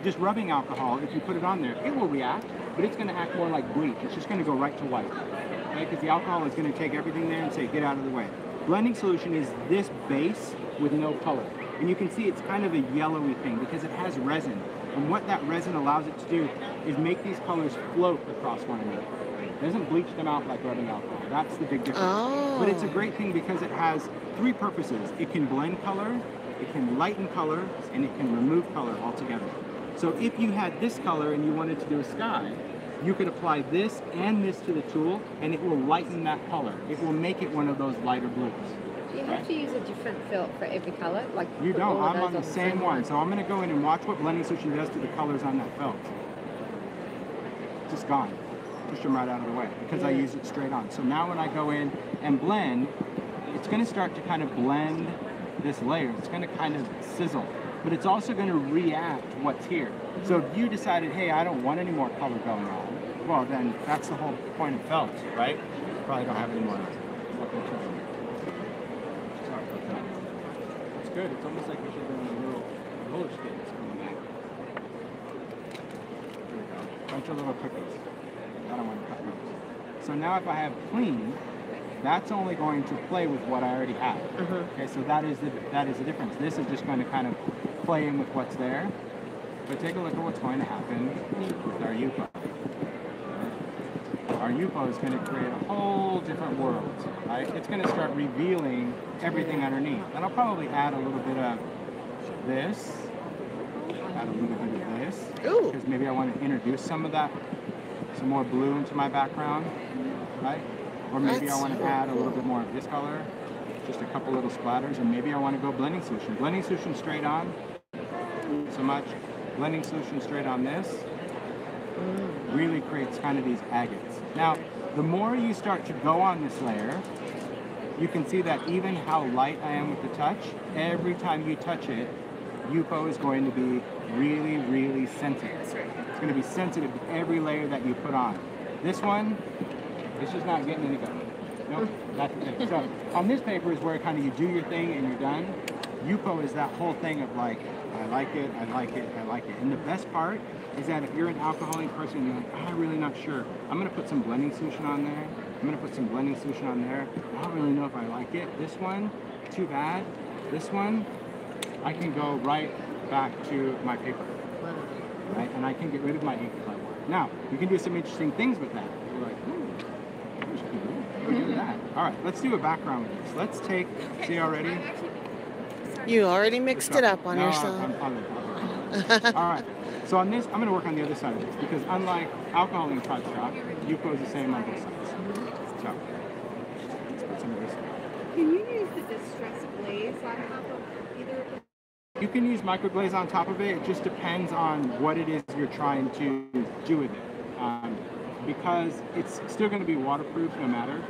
just rubbing alcohol, if you put it on there, it will react, but it's going to act more like bleach. It's just going to go right to white, okay? Because the alcohol is going to take everything there and say, get out of the way. Blending solution is this base with no color. And you can see it's kind of a yellowy thing because it has resin. And what that resin allows it to do is make these colors float across one another. It doesn't bleach them out like rubbing alcohol. That's the big difference. Oh. But it's a great thing because it has 3 purposes. It can blend color, it can lighten color, and it can remove color altogether. So if you had this color and you wanted to do a sky, you could apply this and this to the tool and it will lighten that color. It will make it one of those lighter blues. Do you have to use a different felt for every color? Like you put don't. all of I'm those on the same one. So I'm going to go in and watch what blending solution does to the colors on that felt. Just gone. Push them right out of the way because I use it straight on. So now when I go in and blend, it's going to start to kind of blend this layer. It's going to kind of sizzle, but it's also going to react what's here. So if you decided, hey, I don't want any more color going on, well, then that's the whole point of felt, right? Probably don't have any more. good. It's almost like you should do a little roller skates. Bunch of little cookies. I don't want to cut those. So now if I have clean, that's only going to play with what I already have. Okay, so that is the difference. This is just going to kind of play in with what's there. But take a look at what's going to happen with our UPO. Our UPO is going to create a whole different world, right? It's going to start revealing everything underneath. And I'll probably add a little bit of this, add a little bit of this, because maybe I want to introduce some of that, some more blue into my background, right? Or maybe I want to add a little bit more of this color, just a couple little splatters, and maybe I want to go blending solution. Blending solution straight on, so much. Blending solution straight on this really creates kind of these agates. Now, the more you start to go on this layer, you can see that even how light I am with the touch, every time you touch it, UPO is going to be really, really sensitive. It's going to be sensitive to every layer that you put on. This one, it's just not getting any better. Nope, that's the thing. So on this paper is where kind of you do your thing and you're done. UPO is that whole thing of like, I like it, I like it, I like it. And the best part is that if you're an alcoholic person and you're like, I'm really not sure, I'm going to put some blending solution on there. I'm going to put some blending solution on there. I don't really know if I like it. This one, too bad. This one, I can go right back to my paper. Right? And I can get rid of my ink if I want. Now, you can do some interesting things with that. You're like, do that. All right, let's do a background with this. Let's take, see already? You already mixed it up on yourself. All right, so on this, I'm going to work on the other side of this because unlike alcohol ink card shop, UPO is the same on both sides. So, let's put some of this in. Can you use the distress glaze on top of either of them? You can use microglaze on top of it. It just depends on what it is you're trying to do with it. Because it's still going to be waterproof no matter,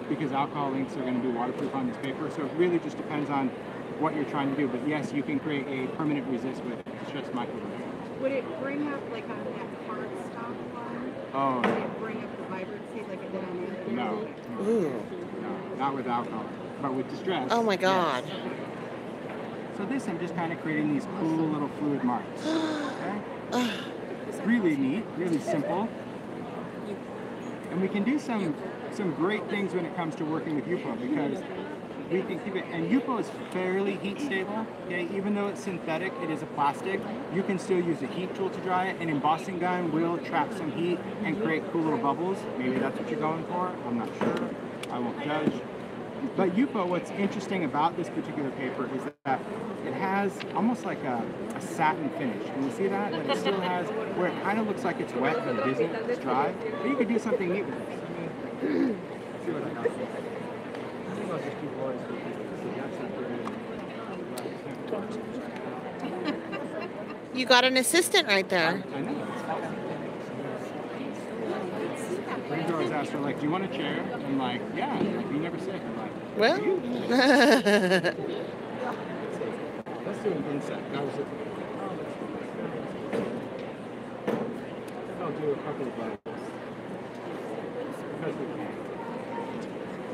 because alcohol inks are going to be waterproof on this paper. So it really just depends on what you're trying to do. But yes, you can create a permanent resist with it. It's just microglaze. Would it bring up, like on that card stop one? Oh. Would it bring up the vibrancy like it did on the other? No. Ooh. No, not with alcohol. But with distress. Oh my God. Yes. So this, I'm just kind of creating these cool little fluid marks. Okay? Really neat, really simple. And we can do some great things when it comes to working with UPO because we can keep it, and UPO is fairly heat stable, okay? Even though it's synthetic, it is a plastic, you can still use a heat tool to dry it. An embossing gun will trap some heat and create cool little bubbles. Maybe that's what you're going for, I'm not sure, I won't judge. But UPO, what's interesting about this particular paper is that it has almost like a satin finish. Can you see that? That it still has, where it kind of looks like it's wet, but it isn't, it's dry. But you could do something neat with this. See what I got. I think I'll just do boys because that's not You got an assistant right there. I know. I always ask her, like, do you want a chair? I'm like, yeah. You never sick. I'm like, well. Let's do an insect. I'll do a couple of others.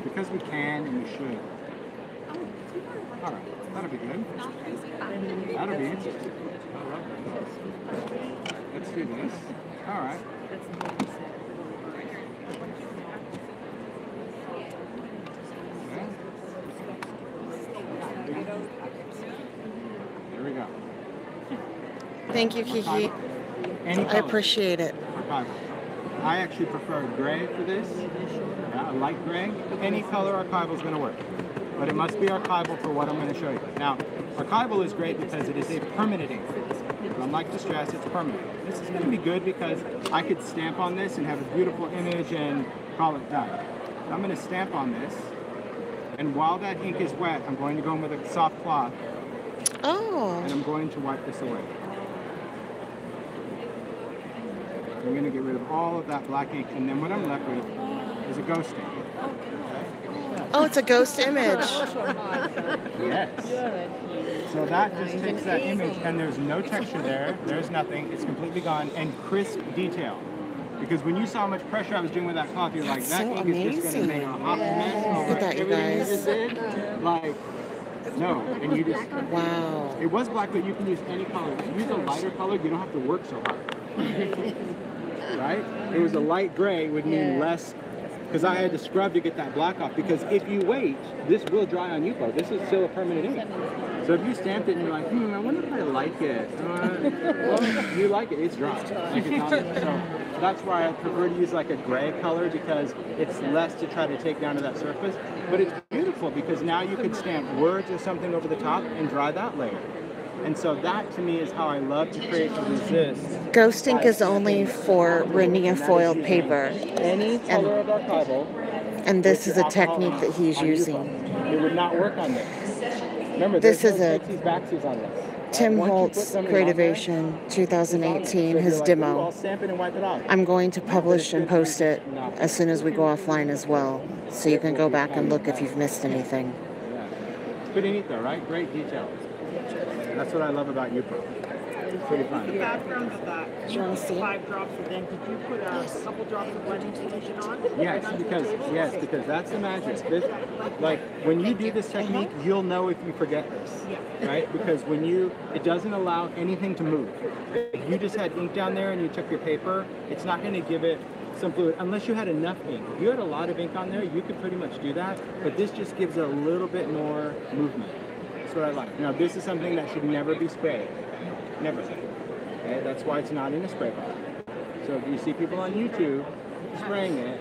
Because we can and we should. All right, that'll be good. That'll be interesting. Let's do this. All right. There we go. Thank you, Kiki. I appreciate it. I actually prefer gray for this. Yeah, a light gray. Any color archival is going to work. But it must be archival for what I'm going to show you. Now, archival is great because it is a permanent ink. Unlike distress, it's permanent. This is going to be good because I could stamp on this and have a beautiful image and call it done. I'm going to stamp on this. And while that ink is wet, I'm going to go in with a soft cloth. Oh. And I'm going to wipe this away. I'm going to get rid of all of that black ink, and then what I'm left with is a ghost ink. Oh, it's a ghost image. Yes. So that just takes that image, and there's no texture there. There's nothing. It's completely gone, and crisp detail. Because when you saw how much pressure I was doing with that cloth, you're like, that ink is just going to make a hot mess over everything you just did. Like, No, and you just, Wow. it was black, but you can use any color. If you use a lighter color, you don't have to work so hard. Right? It was a light gray would mean less, because I had to scrub to get that black off, because if you wait, this will dry on Yupo. This is still a permanent ink. So if you stamped it and you're like, I wonder if I like it. Well, you like it, it's dry. Like it's not, so that's why I prefer to use like a gray color, because it's less to try to take down to that surface. But it's beautiful because now you could stamp words or something over the top and dry that layer. And so that to me is how I love to create the resist. Ghost ink is only for Renia foiled paper. Any color of archival. And this is a technique that he's using. It would not work on this. Remember, This is a backsies on this. Tim Holtz Creativation 2018, his demo. I'll stamp it and wipe it off. I'm going to publish and post it as soon as we go offline as well, so you can go back and look if you've missed anything. Yeah. It's pretty neat though, right? Great details. That's what I love about Yupo. It's pretty fun. The background of that Do you want to see it? 5 drops of ink, did you put a couple drops of blending solution on? Yes, because that's the magic. This, like when you do this technique, you'll know if you forget this, right? Because when it doesn't allow anything to move. If you just had ink down there and you took your paper, it's not going to give it some fluid unless you had enough ink. If you had a lot of ink on there, you could pretty much do that, but this just gives it a little bit more movement. That's what I like. Now this is something that should never be sprayed. Never. Okay? That's why it's not in a spray bottle. So if you see people on YouTube spraying it,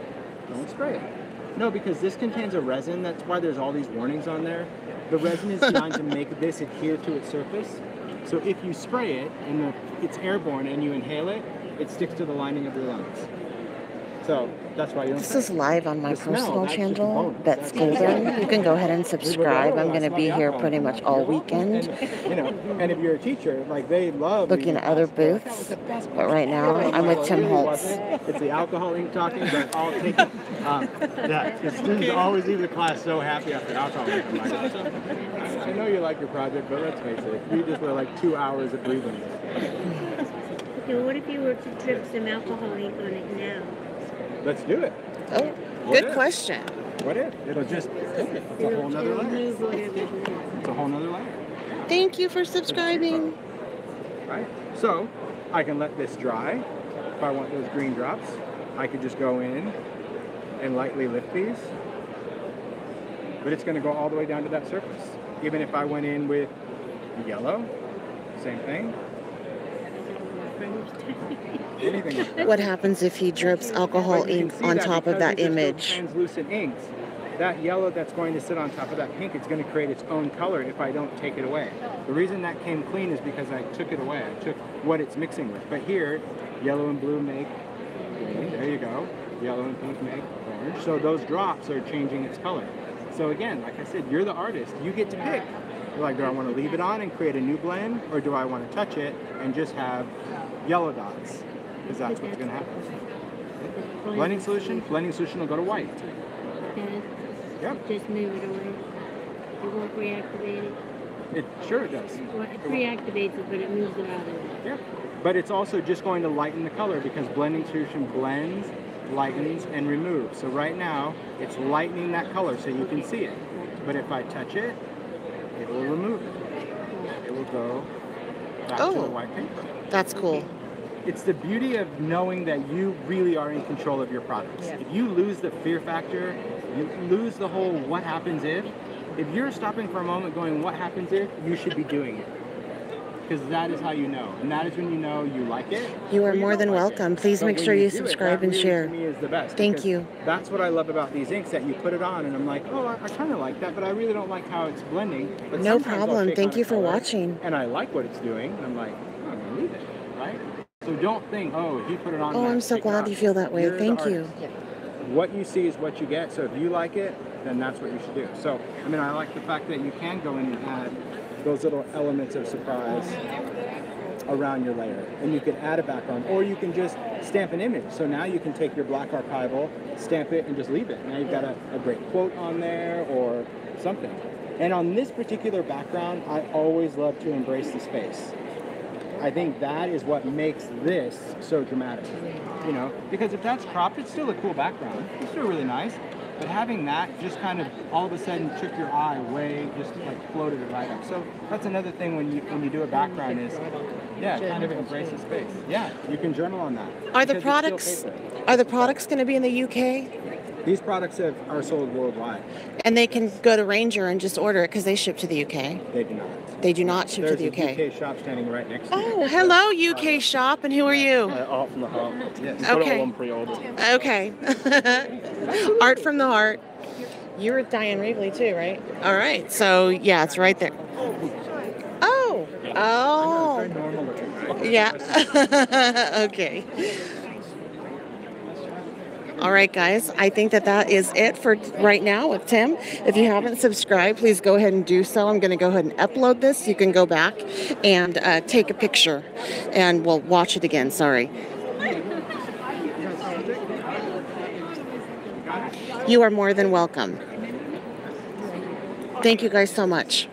don't spray it. No, because this contains a resin. That's why there's all these warnings on there. The resin is designed to make this adhere to its surface. So if you spray it and it's airborne and you inhale it, it sticks to the lining of your lungs. So that's why you don't. This is live on my personal channel, Bets Golden. You can go ahead and subscribe. I'm going to be here pretty much all weekend. And if you're a teacher, like they love looking at other booths. But right now, I'm with Tim Holtz. It's the alcohol ink talking, but I'll take it. The students always leave the class so happy after alcohol ink. I'm like, I know you like your project, but let's face it, you just were like 2 hours of breathing. Okay, what if you were to drip some alcohol ink on it now? Let's do it. Oh, good question. What if? It'll just, it's a whole nother layer. It's a whole nother layer. Thank you for subscribing. Right? So, I can let this dry. If I want those green drops, I could just go in and lightly lift these. But it's going to go all the way down to that surface. Even if I went in with yellow, same thing. Anything like that. What happens if he drips alcohol ink on top of that image? Translucent inks, that yellow that's going to sit on top of that pink, it's going to create its own color if I don't take it away. The reason that came clean is because I took it away. I took what it's mixing with. But here, yellow and blue make green. There you go. Yellow and pink make orange. So those drops are changing its color. So again, like I said, you're the artist. You get to pick. You're like, do I want to leave it on and create a new blend, or do I want to touch it and just have yellow dots? Because that's what's going to happen. Blending solution will go to white. And Yep. just move it away. It won't reactivate it. Sure it does. Well, it reactivates it, but it moves it out of it. Yep. But it's also just going to lighten the color because blending solution blends, lightens, and removes. So right now, it's lightening that color so you can see it. But if I touch it, it will remove it. It will go back to the white paper. That's cool. It's the beauty of knowing that you really are in control of your products. If you lose the fear factor, you lose the whole what happens if you're stopping for a moment going what happens if, you should be doing it. Because that is how you know. And that is when you know you like it. You are more than welcome. Please make sure you subscribe and share. To me is the best. Thank you. That's what I love about these inks, that you put it on and I'm like, oh, I kind of like that, but I really don't like how it's blending. But No sometimes I'll problem. take Thank on you a for color, watching. And I like what it's doing. And I'm like, oh, I'm going to leave it, right? So don't think, oh, he put it on. Oh, I'm so glad you feel that way. Thank you. What you see is what you get. So if you like it, then that's what you should do. So, I mean, I like the fact that you can go in and add those little elements of surprise around your layer. And you can add a background, or you can just stamp an image. So now you can take your black archival, stamp it, and just leave it. Now you've got a great quote on there or something. And on this particular background, I always love to embrace the space. I think that is what makes this so dramatic, you know, because if that's cropped, it's still a cool background. It's still really nice. But having that just kind of all of a sudden took your eye away, just like floated it right up. So that's another thing when you do a background is, yeah, kind of embrace the space. Yeah, you can journal on that. Are the because it's still products paper. are the products going to be in the UK? These products are sold worldwide. And they can go to Ranger and just order it because they ship to the UK. They do not. They do not ship There's to the UK. a UK shop standing right next to you. Oh, hello, UK shop, and who are you? Art from the heart. Yes. Put it Okay. all on pre-order. Okay. Art from the heart. You're with Diane Wrigley too, right? All right. So yeah, it's right there. Oh. Oh. Very normal looking, right? Yeah. Okay. All right, guys. I think that is it for right now with Tim. If you haven't subscribed, please go ahead and do so. I'm going to go ahead and upload this. You can go back and take a picture, and we'll watch it again. Sorry. You are more than welcome. Thank you guys so much.